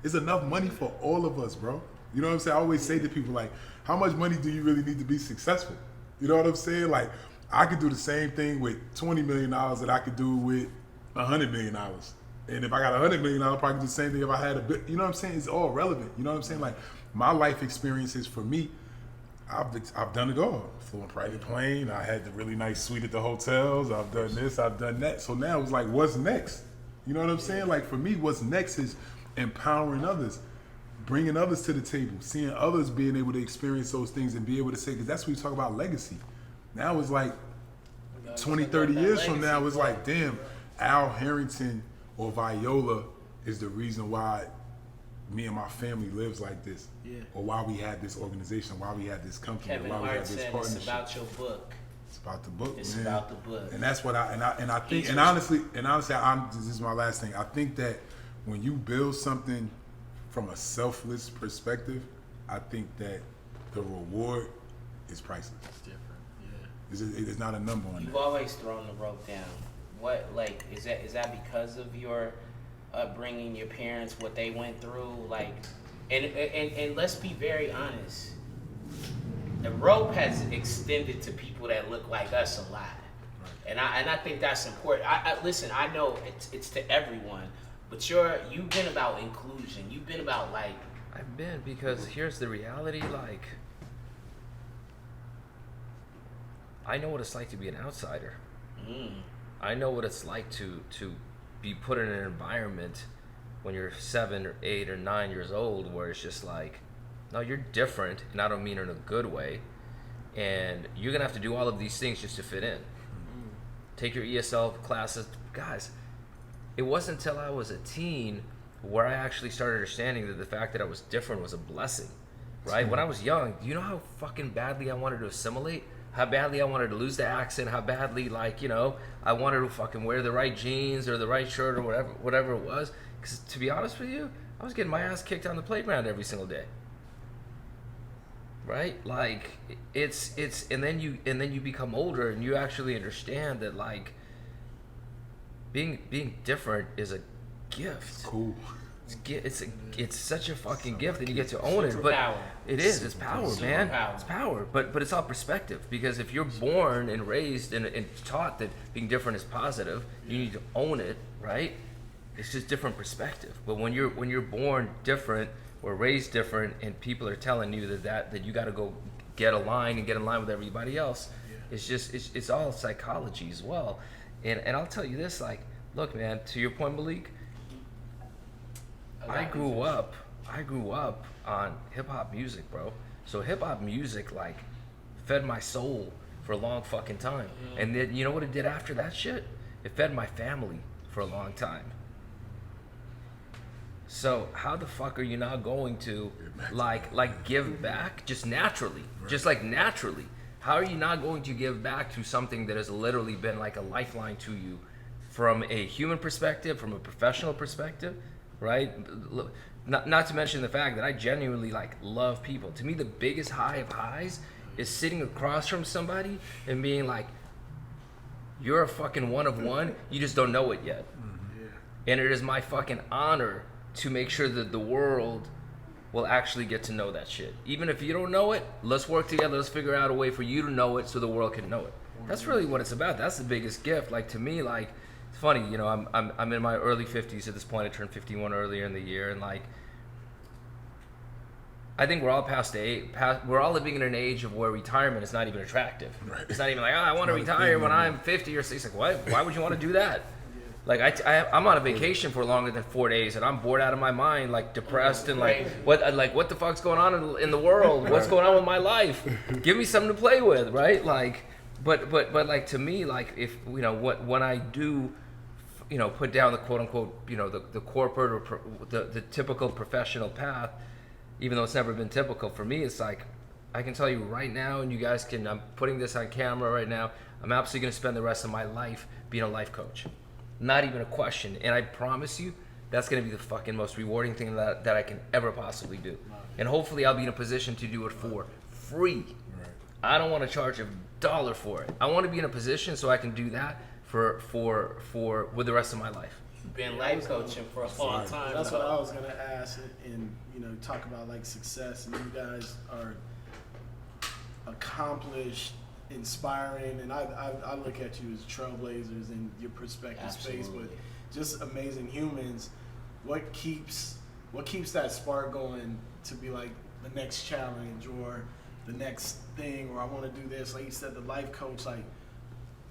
It's enough money for all of us, bro. You know what I'm saying? I always say to people, like, how much money do you really need to be successful? You know what I'm saying? Like, I could do the same thing with $20 million that I could do with $100 million. And if I got $100 million, I'll probably do the same thing if I had a bit. You know what I'm saying? It's all relevant. You know what I'm saying? Like, my life experiences for me, I've done it all. I flew on private plane. I had the really nice suite at the hotels. I've done this. I've done that. So now it's like, what's next? You know what I'm saying? Like, for me, what's next is empowering others, bringing others to the table, seeing others being able to experience those things and be able to say, because that's what we talk about legacy. Now it's like 20, 30 years from now, it's like, damn, Al Harrington or Viola is the reason why me and my family lives like this, or why we had this organization, why we had this company, Kevin why we had Hart this said partnership. it's about your book. It's about the book, It's man. about the book. And that's what I think, and honestly, this is my last thing. I think that when you build something from a selfless perspective, I think that the reward is priceless. It's different, There's not a number on that. You've always thrown the rope down. What, like, is that because of your upbringing, your parents, what they went through? Like, and let's be very honest. The rope has extended to people that look like us a lot. Right. And I think that's important. Listen, I know it's to everyone. But you've been about inclusion. You've been about like. I've been, because here's the reality. Like, I know what it's like to be an outsider. I know what it's like to be put in an environment when you're 7 or 8 or 9 years old, where it's just like, no, you're different, and I don't mean it in a good way. And you're gonna have to do all of these things just to fit in. Take your ESL classes, guys. It wasn't until I was a teen where I actually started understanding that the fact that I was different was a blessing, right? When I was young, do you know how fucking badly I wanted to assimilate? how badly I wanted to lose the accent, how badly, like, you know, I wanted to fucking wear the right jeans or the right shirt or whatever it was. Because to be honest with you, I was getting my ass kicked on the playground every single day. Right? Like, it's and then you become older and you actually understand that, like, being different is a gift. It's cool. It's such a fucking gift, and you get to own it. But it is. It's power, man. It's power. But it's all perspective. Because if you're born and raised and taught that being different is positive, you need to own it, right? It's just different perspective. But when you're born different or raised different, and people are telling you that you got to go get aligned and get in line with everybody else, it's just it's all psychology as well. And I'll tell you this, like, look, man, to your point, Malik. I grew up on hip hop music, bro. So hip hop music, like, fed my soul for a long fucking time. And then you know what it did after that shit? It fed my family for a long time. So how the fuck are you not going to like give back just naturally? Right. Just like naturally. How are you not going to give back to something that has literally been like a lifeline to you from a human perspective, from a professional perspective? Right? Not to mention the fact that I genuinely, like, love people. To me, the biggest high of highs is sitting across from somebody and being like, you're a fucking one of one, you just don't know it yet. Mm-hmm. And it is my fucking honor to make sure that the world will actually get to know that shit. Even if you don't know it, let's work together, let's figure out a way for you to know it so the world can know it. That's really what it's about. That's the biggest gift. Like, to me, like, it's funny, you know, I'm in my early 50s at this point. I turned 51 earlier in the year, and, like, I think we're all we're all living in an age of where retirement is not even attractive. Right. It's not even like, I want to retire when I'm 50 or 60. Like, why would you want to do that? Like, I'm on a vacation for longer than 4 days, and I'm bored out of my mind, like, depressed, and like what the fuck's going on in the world? What's going on with my life? Give me something to play with, right? Like, but like, to me, like, if, you know, when I do, you know, put down the quote unquote, you know, the corporate or the typical professional path, even though it's never been typical for me, it's like, I can tell you right now, and you guys can, I'm putting this on camera right now, I'm absolutely going to spend the rest of my life being a life coach. Not even a question. And I promise you, that's going to be the fucking most rewarding thing that I can ever possibly do. And hopefully I'll be in a position to do it for free. Right. I don't want to charge $1 for it. I want to be in a position so I can do that for with the rest of my life. Been life coaching for a long time. That's what I was going to ask, and, you know, talk about, like, success. And you guys are accomplished, inspiring, and I look at you as trailblazers in your perspective. Absolutely. Space, but just amazing humans. What keeps that spark going to be like the next challenge or the next thing, or I want to do this? Like you said, the life coach, like,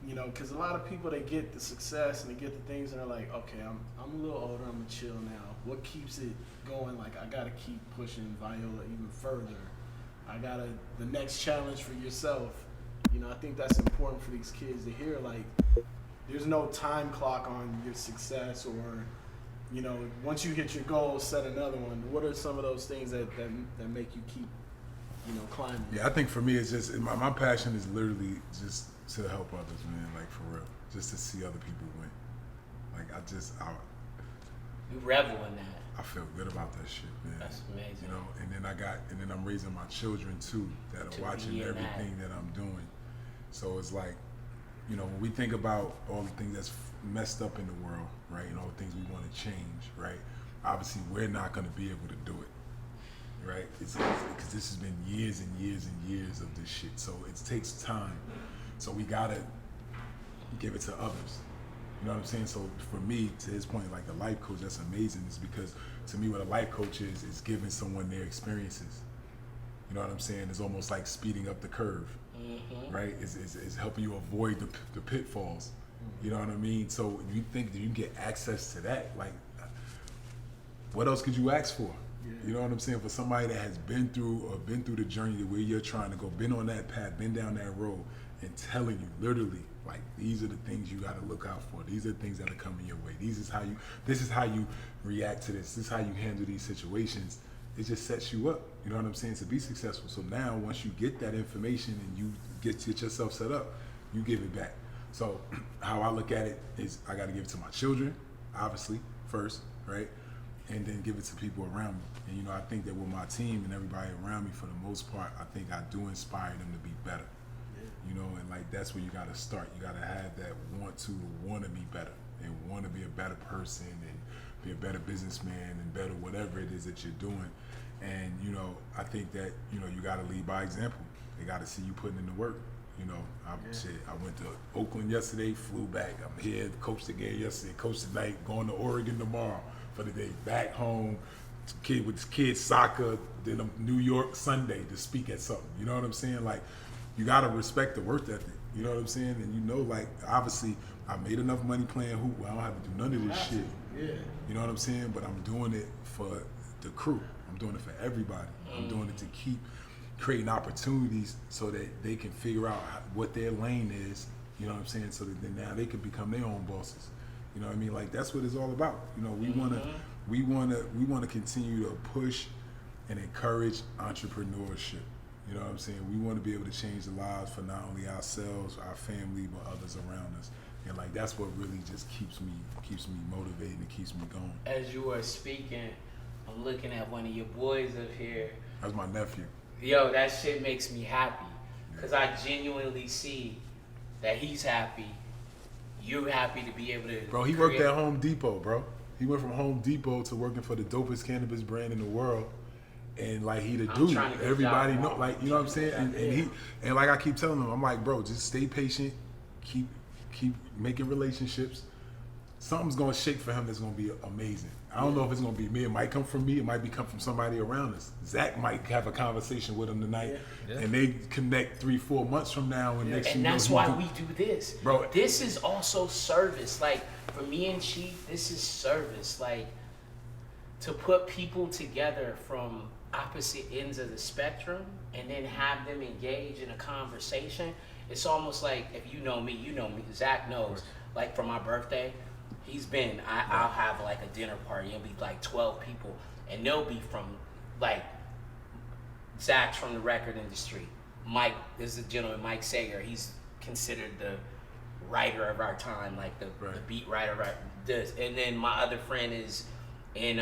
you know, because a lot of people, they get the success and they get the things, and they're like, okay, I'm a little older, I'm gonna chill now. What keeps it going? Like, I gotta keep pushing Viola even further. The next challenge for yourself. You know, I think that's important for these kids to hear. Like, there's no time clock on your success, or, you know, once you hit your goal, set another one. What are some of those things that make you keep, you know, climbing? Yeah, I think for me, it's just, my passion is literally just to help others, man, like, for real. Just to see other people win. Like, you revel in that. I feel good about that shit, man. That's amazing. You know, and then I'm raising my children too, that are watching everything that I'm doing. So it's like, you know, when we think about all the things that's messed up in the world, right, and all the things we want to change, right, obviously we're not going to be able to do it, right? It's because this has been years and years and years of this shit. So it takes time. So we got to give it to others. You know what I'm saying? So for me, to his point, like, a life coach, that's amazing, is because to me what a life coach is giving someone their experiences. You know what I'm saying? It's almost like speeding up the curve, right? It's helping you avoid the pitfalls. You know what I mean? So if you think that you can get access to that, like, what else could you ask for? Yeah. You know what I'm saying? For somebody that has been through the journey to where you're trying to go, been on that path, been down that road, and telling you literally, like, these are the things you got to look out for. These are the things that are coming your way. This is how you react to this. This is how you handle these situations. it just sets you up, you know what I'm saying, to be successful. So now once you get that information and you get yourself set up, you give it back. So how I look at it is I got to give it to my children, obviously, first, right? And then give it to people around me. And, you know, I think that with my team and everybody around me, for the most part, I think I do inspire them to be better. You know, and like that's where you got to start. You got to have that want to be better and want to be a better person and be a better businessman and better whatever it is that you're doing. And, you know, I think that, you know, you got to lead by example. They got to see you putting in the work. You know, I went to Oakland yesterday, flew back. I'm here, coached the game yesterday, coached tonight, going to Oregon tomorrow for the day. Back home, with kids soccer, then New York Sunday to speak at something. You know what I'm saying? Like, you gotta respect the work ethic. You know what I'm saying? And you know, like, obviously, I made enough money playing hoop. I don't have to do none of this shit. Yeah. You know what I'm saying? But I'm doing it for the crew. I'm doing it for everybody. I'm doing it to keep creating opportunities so that they can figure out what their lane is. You know what I'm saying? So that then now they can become their own bosses. You know what I mean? Like, that's what it's all about. You know, we wanna continue to push and encourage entrepreneurship. You know what I'm saying? We want to be able to change the lives for not only ourselves, our family, but others around us. And like that's what really just keeps me motivated and keeps me going. As you were speaking, I'm looking at one of your boys up here. That's my nephew. Yo, that shit makes me happy. Because I genuinely see that he's happy. You're happy to be able to Bro, he worked at Home Depot, bro. He went from Home Depot to working for the dopest cannabis brand in the world. And like he the dude, everybody know, like, you know what I'm saying? And like I keep telling him, I'm like, bro, just stay patient, keep making relationships. Something's gonna shake for him that's gonna be amazing. I don't know if it's gonna be me. It might come from me. It might come from somebody around us. Zach might have a conversation with him tonight, and they connect 3-4 months from now. And next, and that's why we do this, bro. This is also service. Like for me and Chief, this is service. Like to put people together from opposite ends of the spectrum and then have them engage in a conversation. It's almost like, if you know me, Zach knows, like for my birthday, I'll have like a dinner party, it'll be like 12 people, and they'll be from, like, Zach's from the record industry, Mike is the gentleman, Mike Sager, he's considered the writer of our time, like the beat writer of this, and then my other friend is in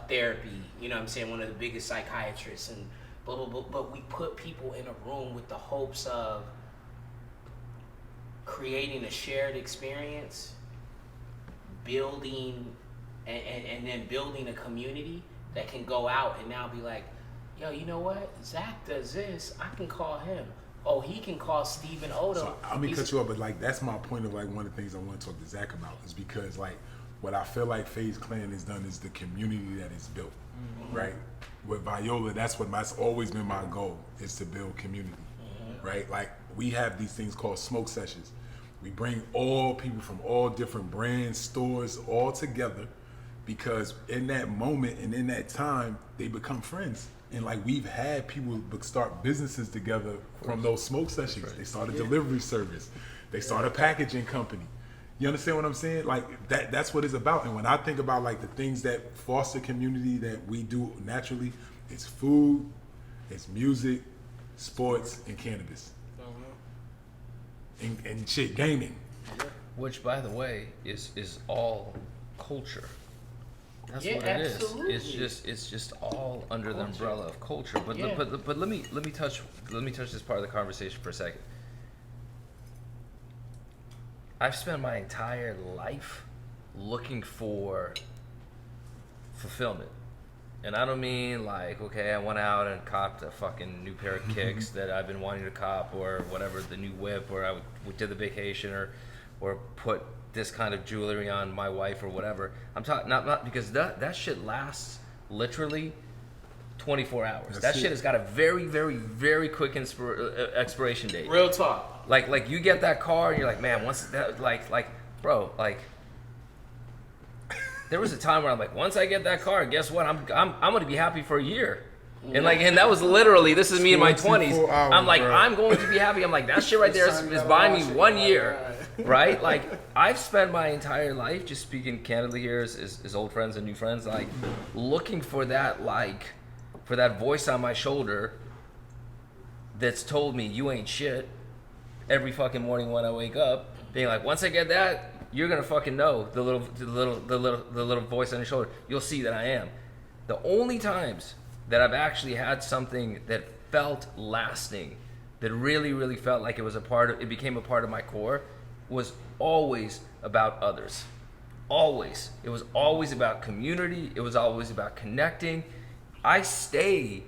therapy, you know what I'm saying, one of the biggest psychiatrists, and blah, blah, blah. But we put people in a room with the hopes of creating a shared experience, building, and then building a community that can go out and now be like, yo, you know what? Zach does this. I can call him. Oh, he can call Stephen Odo. So I'm gonna cut you off, but like that's my point of like one of the things I want to talk to Zach about is because like what I feel like Faze Clan has done is the community that is built, right? With Viola, that's always been my goal, is to build community, right? Like we have these things called smoke sessions. We bring all people from all different brands, stores, all together because in that moment and in that time, they become friends. And like we've had people start businesses together from those smoke sessions. Right. They started delivery service. They started a packaging company. You understand what I'm saying? Like that's what it's about. And when I think about like the things that foster community that we do naturally, it's food, it's music, sports, and cannabis. And shit, gaming. Which, by the way, is all culture. That's what it absolutely. is. It's just all under the umbrella of culture. But let me touch this part of the conversation for a second. I've spent my entire life looking for fulfillment. And I don't mean like, okay, I went out and copped a fucking new pair of kicks that I've been wanting to cop, or whatever, the new whip, or I did the vacation, or put this kind of jewelry on my wife or whatever. I'm talking not because that shit lasts literally 24 hours. That shit has got a very, very, very quick expiration date. Real talk. Like you get that car and you're like, man, once that like bro, like there was a time where I'm like, once I get that car, guess what? I'm gonna be happy for a year. And that was literally, this is me in my 20s. I'm like, bro. I'm going to be happy. I'm like, that shit right there is buying me 1 year, right? Like, I've spent my entire life, just speaking candidly here as old friends and new friends, like, looking for that, like, for that voice on my shoulder that's told me you ain't shit every fucking morning when I wake up, being like, once I get that, you're gonna fucking know the little voice on your shoulder. You'll see that I am. The only times that I've actually had something that felt lasting, that really felt like it became a part of my core, was always about others. Always. It was always about community. It was always about connecting. I stay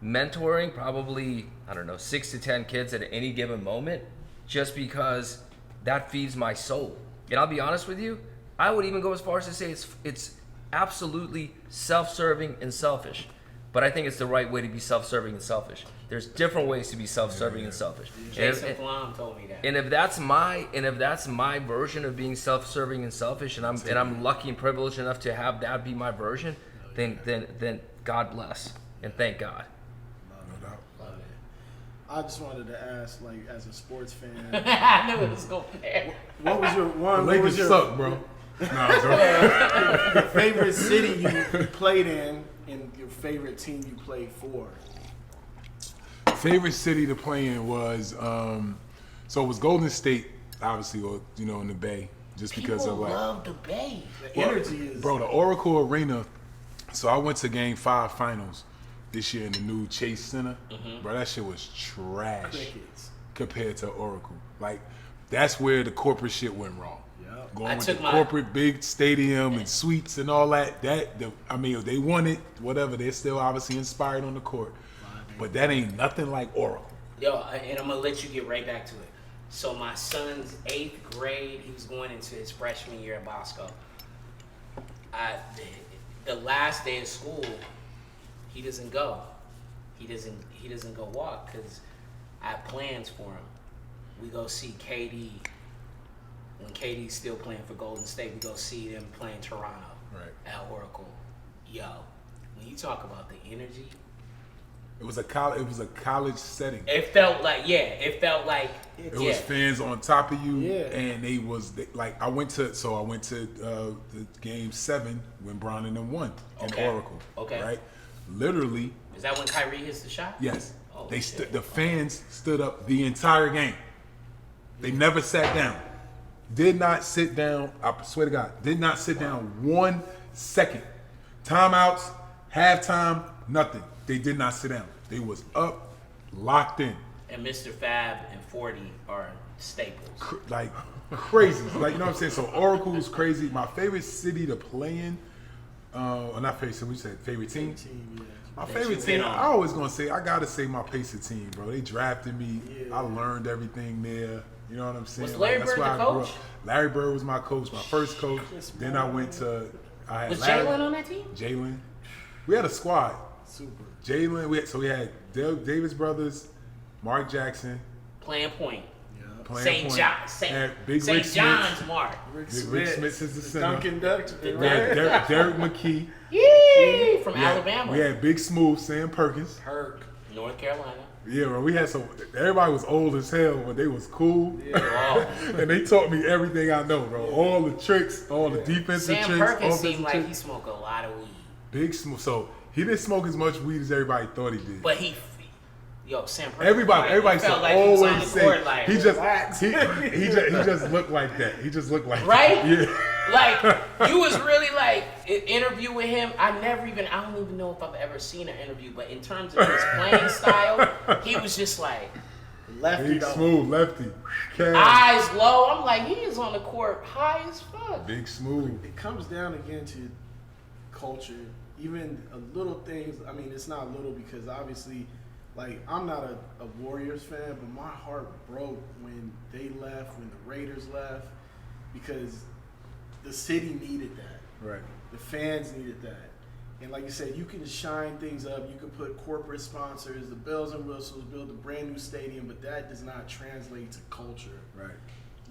mentoring probably, 6 to 10 kids at any given moment, just because that feeds my soul. And I'll be honest with you, I would even go as far as to say it's absolutely self-serving and selfish. But I think it's the right way to be self-serving and selfish. There's different ways to be self-serving and selfish. Jason Flom told me that. And if that's my version of being self-serving and selfish, and I'm lucky and privileged enough to have that be my version, then God bless and thank God. No doubt. I just wanted to ask, like, as a sports fan, I knew it was going there. what was your one? The Lakers suck, bro. Your favorite city you played in, and your favorite team you played for? Favorite city to play in was so it was Golden State, obviously, or in the Bay, just because of like love the Bay. The energy is, bro, the Oracle Arena. So I went to Game 5 finals this year in the new Chase Center. Bro, that shit was trash compared to Oracle. Like, that's where the corporate shit went wrong. Yep. Going with the corporate big stadium and suites and all that. They won it, whatever. They're still obviously inspired on the court. But that ain't nothing like Oracle. Yo, and I'm gonna let you get right back to it. So my son's 8th grade, he was going into his freshman year at Bosco. The last day of school, he doesn't go. He doesn't go walk because I have plans for him. We go see KD. When KD's still playing for Golden State, we go see them playing Toronto at Oracle. Yo, when you talk about the energy. It was a college setting. It felt like It was fans on top of you, and I went to the game 7 when Brown and them won in Oracle. Okay. Right? Literally. Is that when Kyrie hits the shot? Yes. The fans stood up the entire game. They never sat down. Did not sit down. I swear to God, did not sit down 1 second. Timeouts, halftime, nothing. They did not sit down. They was up, locked in. And Mr. Fab and 40 are staples. Like crazy. Like, you know what I'm saying? So Oracle was crazy. My favorite city to play in, not favorite city, we said favorite team? My favorite team, I always gonna say, I gotta say my Pacer team, bro. They drafted me. Yeah. I learned everything there. You know what I'm saying? Was Larry Bird the coach? Larry Bird was my coach, my first coach. Then I went to... Was Jalen on that team? Jalen. We had a squad. Super. Jalen, we had Davis brothers, Mark Jackson. Playing point. Yeah. St. John's Mark. Rick Smith is the center. Duncan Dutch. We had Derek McKee. Yee! From Alabama. We had Big Smooth, Sam Perkins. North Carolina. Yeah, bro, we had everybody was old as hell, but they was cool. Yeah. And they taught me everything I know, bro. All the tricks, all the defensive tricks. Sam Perkins seemed like he smoked a lot of weed. Big Smooth. So he didn't smoke as much weed as everybody thought he did. But Sam Perkins. Everybody should like always say like, he just looked like that. He just looked like right? That. Yeah. Like you was really like an interview with him. I don't even know if I've ever seen an interview, but in terms of his playing style, he was just like lefty. Big Smooth, lefty. Eyes low. I'm like, he is on the court high as fuck. Big Smooth. It comes down again to culture. Even little things. I mean, it's not little because obviously, like, I'm not a Warriors fan, but my heart broke when they left, when the Raiders left, because the city needed that. Right. The fans needed that. And like you said, you can shine things up. You can put corporate sponsors, the bells and whistles, build a brand new stadium, but that does not translate to culture. Right.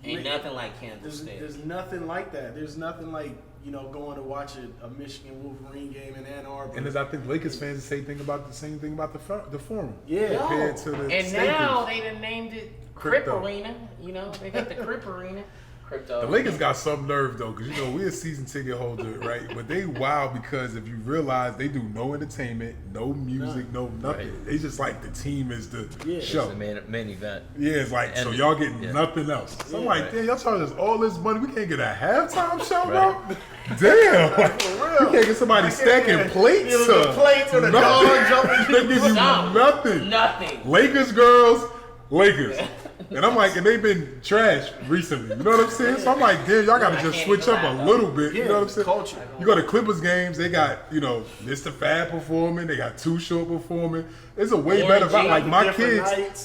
Ain't nothing like Kansas State. There's nothing like that. There's nothing like, going to watch a Michigan Wolverine game in Ann Arbor. And as I think Lakers fans the same thing about the Forum. Yeah. And now they done named it Crip Arena. They got the Crip Arena. Crypto. The Lakers got some nerve though, because we're a season ticket holder, right? But they wild because if you realize they do no entertainment, no music, no nothing. Right. They just like the team is the show. It's the main event. Yeah, it's like so y'all get nothing else. So I'm like, damn, y'all charge us all this money. We can't get a halftime show, bro. Damn, like, we can't get somebody stacking plates. Plates with a dog jumping. They give you nothing. Nothing. Lakers girls, Lakers. And I'm like, and they've been trash recently. You know what I'm saying? So I'm like, damn, y'all gotta just switch up a little bit. You know what I'm saying? Culture. You go to Clippers games, they got, Mr. Fab performing, they got Too Short performing. It's a way better vibe. Like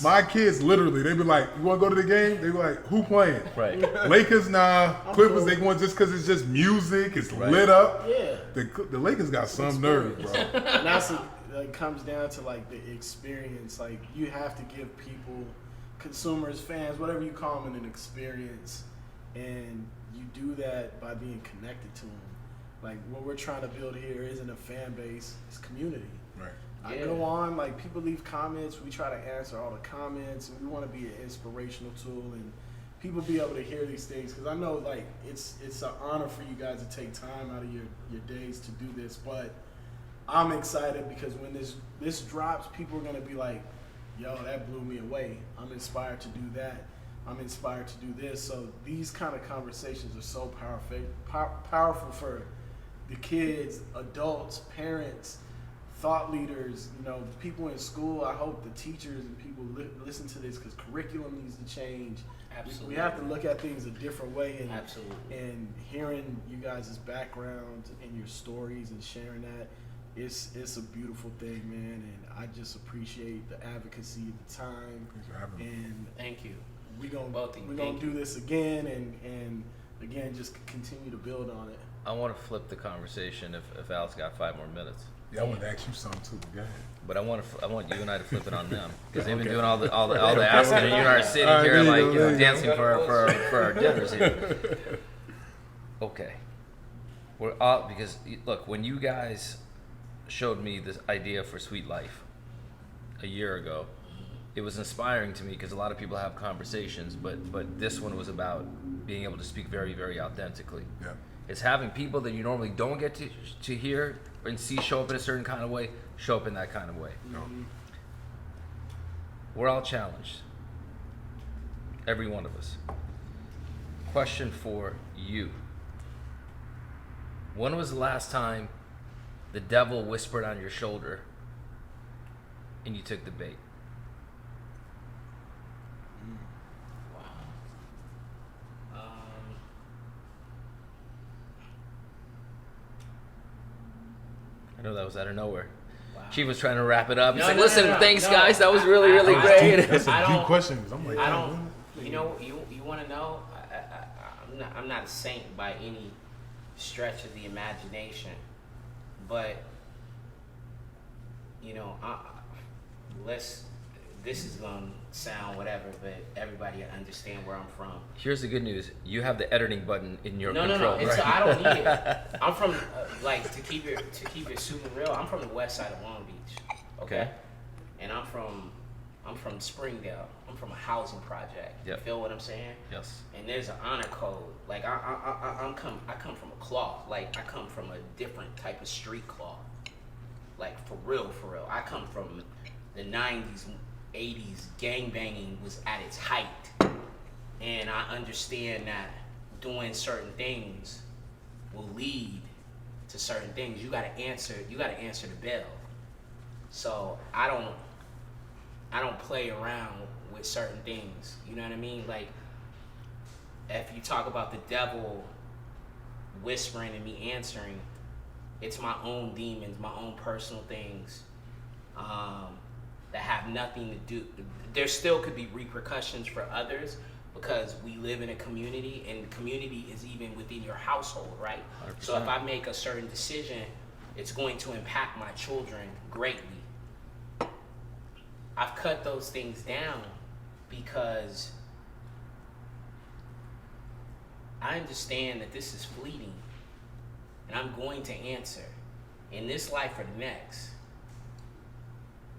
my kids literally, they be like, you wanna go to the game? They be like, who playing? Right. Lakers, nah. Clippers, they going just cause it's just music, it's lit up. Yeah. The Lakers got some nerve, bro. And that's it comes down to like the experience. Like you have to give people, consumers, fans, whatever you call them, an experience, and you do that by being connected to them. Like what we're trying to build here isn't a fan base; it's community. Right. I go on, like people leave comments. We try to answer all the comments, and we want to be an inspirational tool, and people be able to hear these things because I know like it's an honor for you guys to take time out of your days to do this. But I'm excited because when this drops, people are gonna be like, yo, that blew me away. I'm inspired to do that. I'm inspired to do this. So these kind of conversations are so powerful for the kids, adults, parents, thought leaders, people in school. I hope the teachers and people listen to this because curriculum needs to change. Absolutely. We have to look at things a different way. And, absolutely. And hearing you guys' background and your stories and sharing that, it's a beautiful thing, man, and I just appreciate the advocacy, the time, and thank you. We're gonna do this again, and again just continue to build on it. I want to flip the conversation if Al's got 5 more minutes. Yeah, I want to ask you something too. Go ahead. But I want you and I to flip it on them because they've been doing all the asking, and you and I are sitting here like dancing for our dinners here. Okay, we're up because look, when you guys showed me this idea for Sweet Life a year ago, it was inspiring to me because a lot of people have conversations, but this one was about being able to speak very, very authentically. Yeah. It's having people that you normally don't get to hear and see show up in a certain kind of way, show up in that kind of way. Mm-hmm. We're all challenged. Every one of us. Question for you. When was the last time the devil whispered on your shoulder and you took the bait? I know that was out of nowhere. Wow. Chief was trying to wrap it up. He's like, listen, thanks guys, that was really great. That's a deep question. I'm like, I don't. You want to know? I'm not a saint by any stretch of the imagination, but this is gonna sound whatever, but everybody understand where I'm from. Here's the good news: you have the editing button in your control. No. Right? I don't need it. I'm from to keep it super real. I'm from the west side of Long Beach. Okay. And I'm from Springdale. I'm from a housing project. Yep. You feel what I'm saying? Yes. And there's an honor code. Like I come from a cloth. Like I come from a different type of street cloth. Like for real. I come from the 90s, 80s. Gangbanging was at its height, and I understand that doing certain things will lead to certain things. You gotta answer the bell. So I don't play around with certain things. You know what I mean? Like if you talk about the devil whispering and me answering, it's my own demons, my own personal things that have nothing to do. There still could be repercussions for others because we live in a community, and the community is even within your household, right? 100%. So if I make a certain decision, it's going to impact my children greatly. I've cut those things down because I understand that this is fleeting, and I'm going to answer in this life or the next.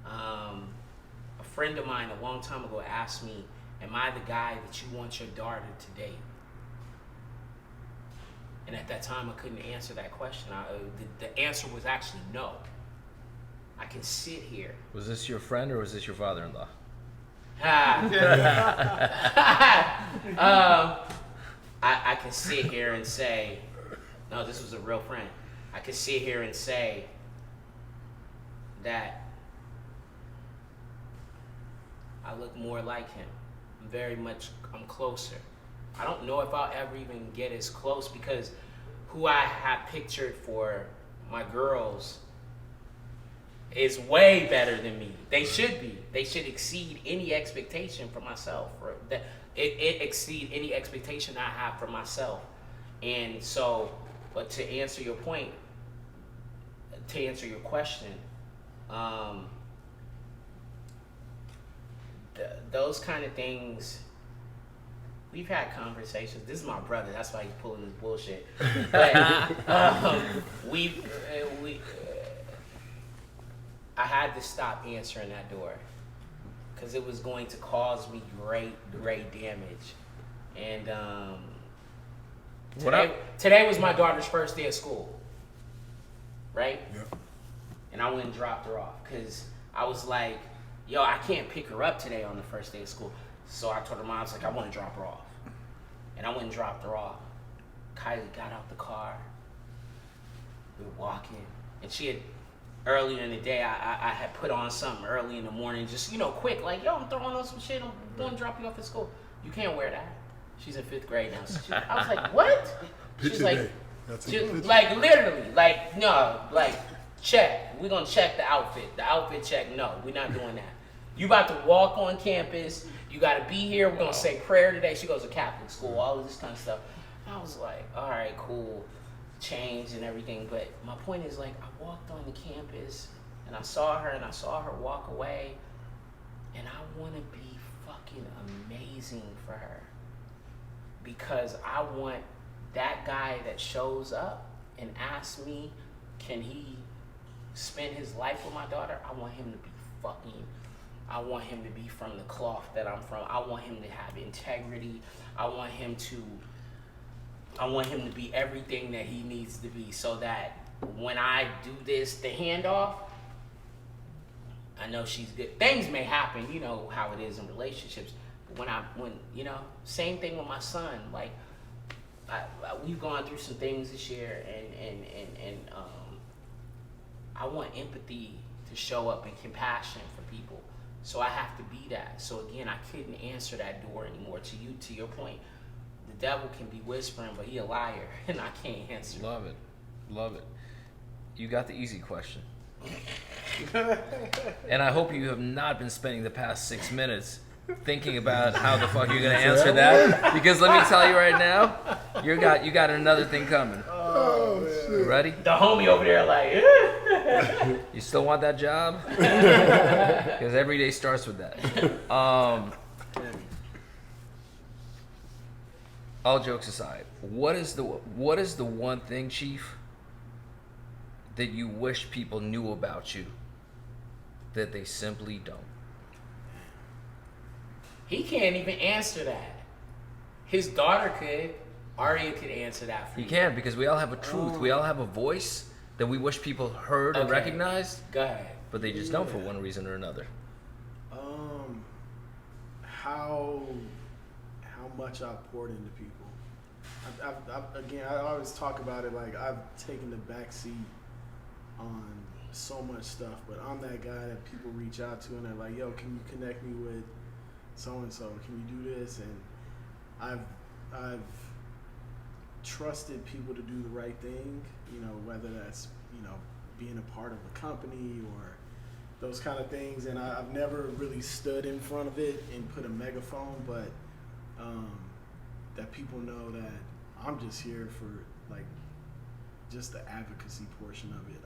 A friend of mine a long time ago asked me, am I the guy that you want your daughter to date? And at that time, I couldn't answer that question. The answer was actually no. I can sit here. Was this your friend or was this your father-in-law? I can sit here and say, no, this was a real friend. I can sit here and say that I look more like him. I'm closer. I don't know if I'll ever even get as close because who I have pictured for my girls is way better than me. They should be. They should exceed any expectation for myself. It exceed any expectation I have for myself. And so, but to answer your point, to answer your question, those kind of things, we've had conversations. This is my brother, that's why he's pulling this bullshit. But I had to stop answering that door because it was going to cause me great damage. And today was my daughter's first day of school, right? Yep. And I went and dropped her off because I was like, yo, I can't pick her up today on the first day of school. So I told her mom, I was like, I want to drop her off. And I went and dropped her off. Kylie got out the car. We were walking. And she had, earlier in the day, I had put on something early in the morning, just, quick, like, yo, I'm throwing on some shit. I'm going to drop you off at school. You can't wear that. She's in 5th grade now. So I was like, what? She's like, like, literally, like, no, like, check. We're going to check the outfit. The outfit check, no, we're not doing that. You about to walk on campus. You got to be here. We're going to say prayer today. She goes to Catholic school, all of this kind of stuff. I was like, all right, cool. Change and everything. But my point is, like, I walked on the campus and I saw her walk away. And I want to be fucking amazing for her. Because I want that guy that shows up and asks me, can he spend his life with my daughter? I want him to be I want him to be from the cloth that I'm from. I want him to have integrity. I want him to be everything that he needs to be so that when I do this, the handoff, I know she's good. Things may happen, you know how it is in relationships. But when same thing with my son. Like, we've gone through some things this year, and I want empathy to show up and compassion for people. So I have to be that. So again, I couldn't answer that door anymore. To your point, the devil can be whispering, but he a liar, and I can't answer. Love it. You got the easy question. And I hope you have not been spending the past 6 minutes thinking about how the fuck you're gonna answer that. Because let me tell you right now, you got another thing coming. Oh, you ready? The homie over there like, you still want that job? Because every day starts with that. All jokes aside, what is the one thing, Chief, that you wish people knew about you that they simply don't? He can't even answer that. His daughter could. Aria could answer that for you. He can, because we all have a truth. We all have a voice that we wish people heard and recognized. Go ahead. But they just don't for one reason or another. How much I've poured into people. I always talk about it like I've taken the back seat on so much stuff, but I'm that guy that people reach out to and they're like, yo, can you connect me with so-and-so? Can you do this? And I've trusted people to do the right thing, whether that's, being a part of a company or those kind of things. And I've never really stood in front of it and put a megaphone, but that people know that I'm just here for, like, just the advocacy portion of it.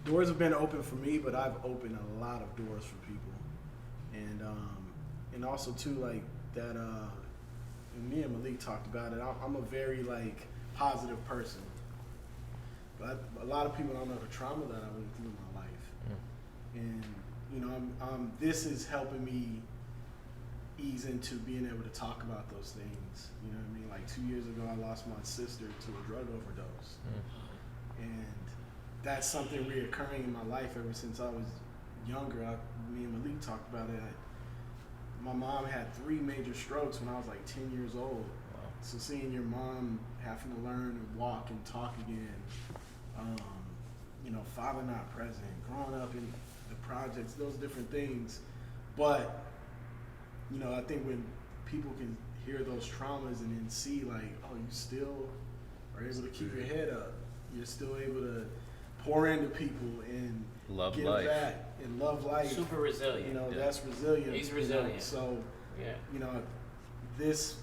Doors have been open for me, but I've opened a lot of doors for people. And also too, like that, and me and Malik talked about it, I'm a very, like, positive person. But a lot of people don't know the trauma that I went through in my life. And, this is helping me ease into being able to talk about those things. You know what I mean? Like 2 years ago, I lost my sister to a drug overdose. And that's something reoccurring in my life ever since I was younger. Me and Malik talked about it. My mom had 3 major strokes when I was like 10 years old. Wow. So seeing your mom having to learn and walk and talk again, you know, father not present, growing up in the projects, those different things. But, you know, I think when people can hear those traumas and then see like, oh, you still are able to keep your head up. You're still able to pour into people and give back and love life. Super resilient. You know, that's resilient. He's resilient. You know? So, you know, this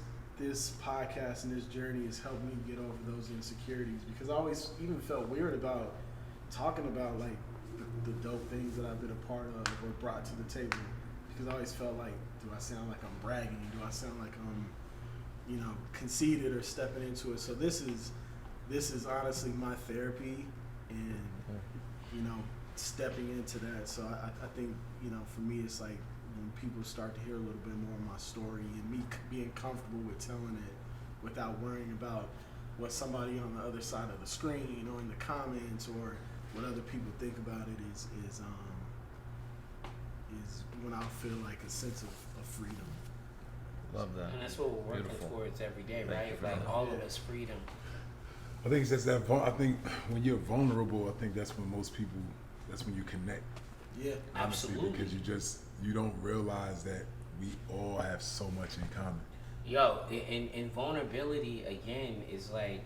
podcast and this journey has helped me get over those insecurities, because I always even felt weird about talking about like the dope things that I've been a part of or brought to the table, because I always felt like, do I sound like I'm bragging? Do I sound like I'm, you know, conceited or stepping into it? So this is honestly my therapy, and you know, stepping into that. So I think, you know, for me, it's like when people start to hear a little bit more of my story and me being comfortable with telling it without worrying about what somebody on the other side of the screen or in the comments or what other people think about it is when I feel like a sense of freedom. Love that. And that's what we're working towards every day, right? Like all of us, freedom. I think it's just that. I think when you're vulnerable, I think that's when that's when you connect. Yeah, honestly, absolutely. Because you don't realize that we all have so much in common. Yo, and vulnerability again is like,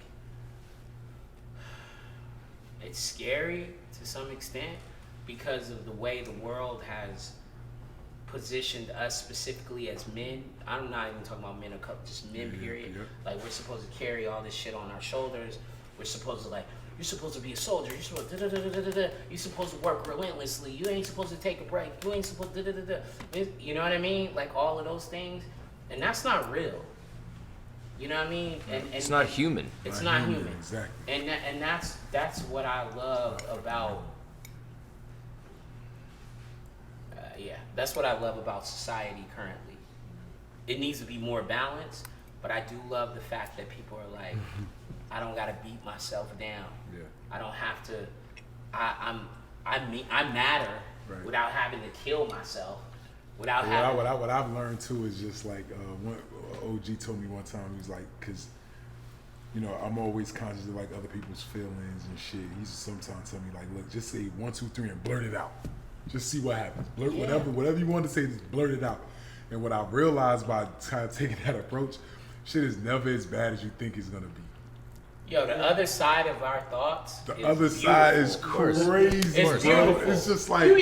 it's scary to some extent because of the way the world has positioned us specifically as men. I'm not even talking about men, just men, period. Yeah. Like, we're supposed to carry all this shit on our shoulders. We're supposed to, like, you're supposed to be a soldier. You're supposed to you're supposed to work relentlessly. You ain't supposed to take a break. You ain't supposed to You know what I mean? Like, all of those things. And that's not real. You know what I mean? And it's not human. It's not human. Exactly. And that's what I love about. That's what I love about society currently. It needs to be more balanced, but I do love the fact that people are like, I don't gotta beat myself down. Yeah. I don't have to. I matter without having to kill myself. Without having. What I've learned too is just like one OG told me one time, he was like, because you know, I'm always conscious of like other people's feelings and shit. He used to sometimes tell me like, look, just say 1, 2, 3 and blurt it out. Just see what happens. Blurt whatever you want to say, just blurt it out. And what I realized by kind of taking that approach, shit is never as bad as you think it's gonna be. Yo, the other side of our thoughts. The other side is crazy, it's bro. beautiful. It's just like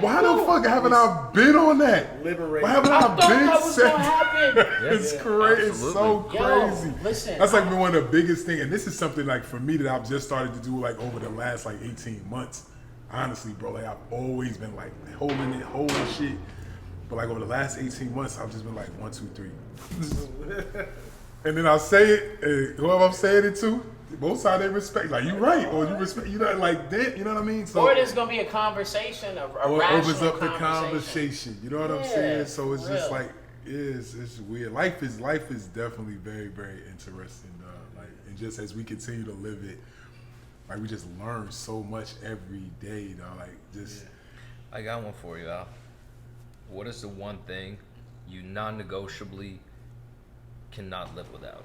why no. the fuck haven't I been on that? Liberating. Why haven't I been that was gonna happen. It's crazy. It's so crazy. Yo, listen, that's like been one of the biggest things, and this is something like for me that I've just started to do like over the last like 18 months. Honestly, bro, like I've always been like holding shit. But like over the last 18 months, I've just been like 1, 2, 3. And then I'll say it, and whoever I'm saying it to, both sides they respect. Like, you right, or you respect, you know, like that, you know what I mean? So, or there's gonna be a conversation, a rational opens up the conversation. You know what I'm saying? So it's just like, it's weird. Life is definitely very, very interesting. Like, and just as we continue to live it, like we just learn so much every day, dog. Like just. I got one for you, Al. What is the one thing you non-negotiably cannot live without?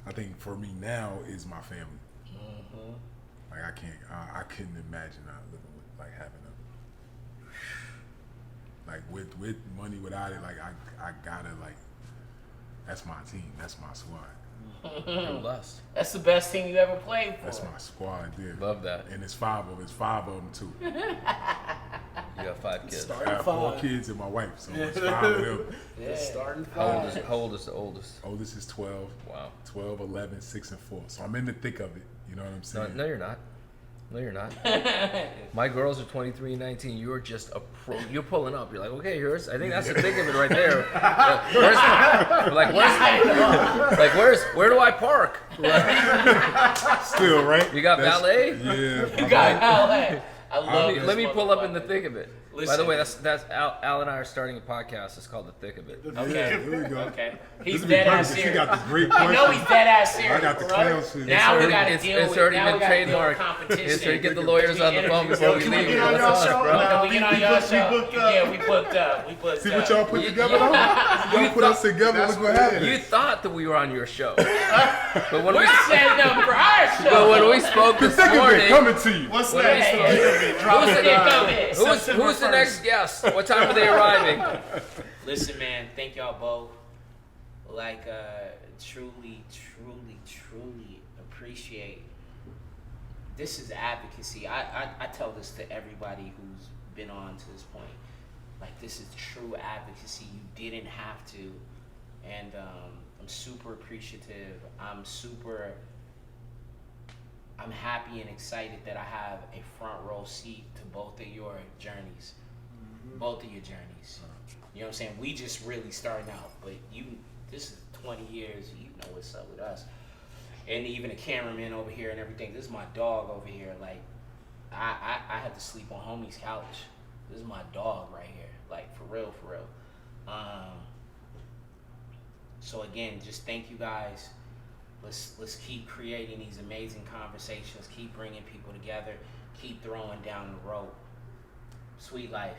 I think for me now is my family. Mm-hmm. Like I couldn't imagine not living with like having a like with money without it. Like I gotta like that's my team. That's my squad. You're blessed. That's the best team you ever played for. That's my squad, dude. Love that. And it's five of them too. You got 5 kids. I have 4 kids and my wife, so it's 5 of them. Yeah. Starting 5. How old is the oldest? Oldest is 12. Wow. 12, 11, 6, and 4. So I'm in the thick of it. You know what I'm saying? No, you're not. No, you're not. My girls are 23 and 19. You're just a pro. You're pulling up. You're like, okay, here's. I think that's the thick of it right there. Where do I park? Still, right? You got ballet? Yeah. You got ballet. I love this Let me pull up in the motherfucker. thick of it. By the way, that's Al and I are starting a podcast. It's called The Thick of It. Okay. Here we go. Okay. This He's would be dead ass perfect. She serious. got this great I question. know he's dead ass serious. I got the bro. clown suit. Now we already- gotta it's- deal it's with. already Now been we gotta deal with trademarked. competition. It's already get the lawyers on the phone before we Can we leave. get on What's y'all up, show? bro? Can we get on your show? booked up. Yeah, we booked up. We booked See up. what y'all put together though? Y'all put us together, That's look what what it happened. You thought that we were on your show, but when We're setting up for our but show. when we spoke The this thick of it morning, coming to you. What's What next? is it? Drop Who's it the- down. who's the next guest? What time are they arriving? Listen, man, thank y'all both. Like, truly appreciate. This is advocacy. I tell this to everybody who's been on to this point. Like, this is true advocacy. You didn't have to. And I'm super appreciative. I'm happy and excited that I have a front row seat to both of your journeys. Both of your journeys. You know what I'm saying? We just really starting out, but this is 20 years, you know what's up with us. And even a cameraman over here and everything. This is my dog over here. Like, I had to sleep on homie's couch. This is my dog right here. Like, for real. So again, just thank you guys. Let's keep creating these amazing conversations. Keep bringing people together. Keep throwing down the rope. Sweet life.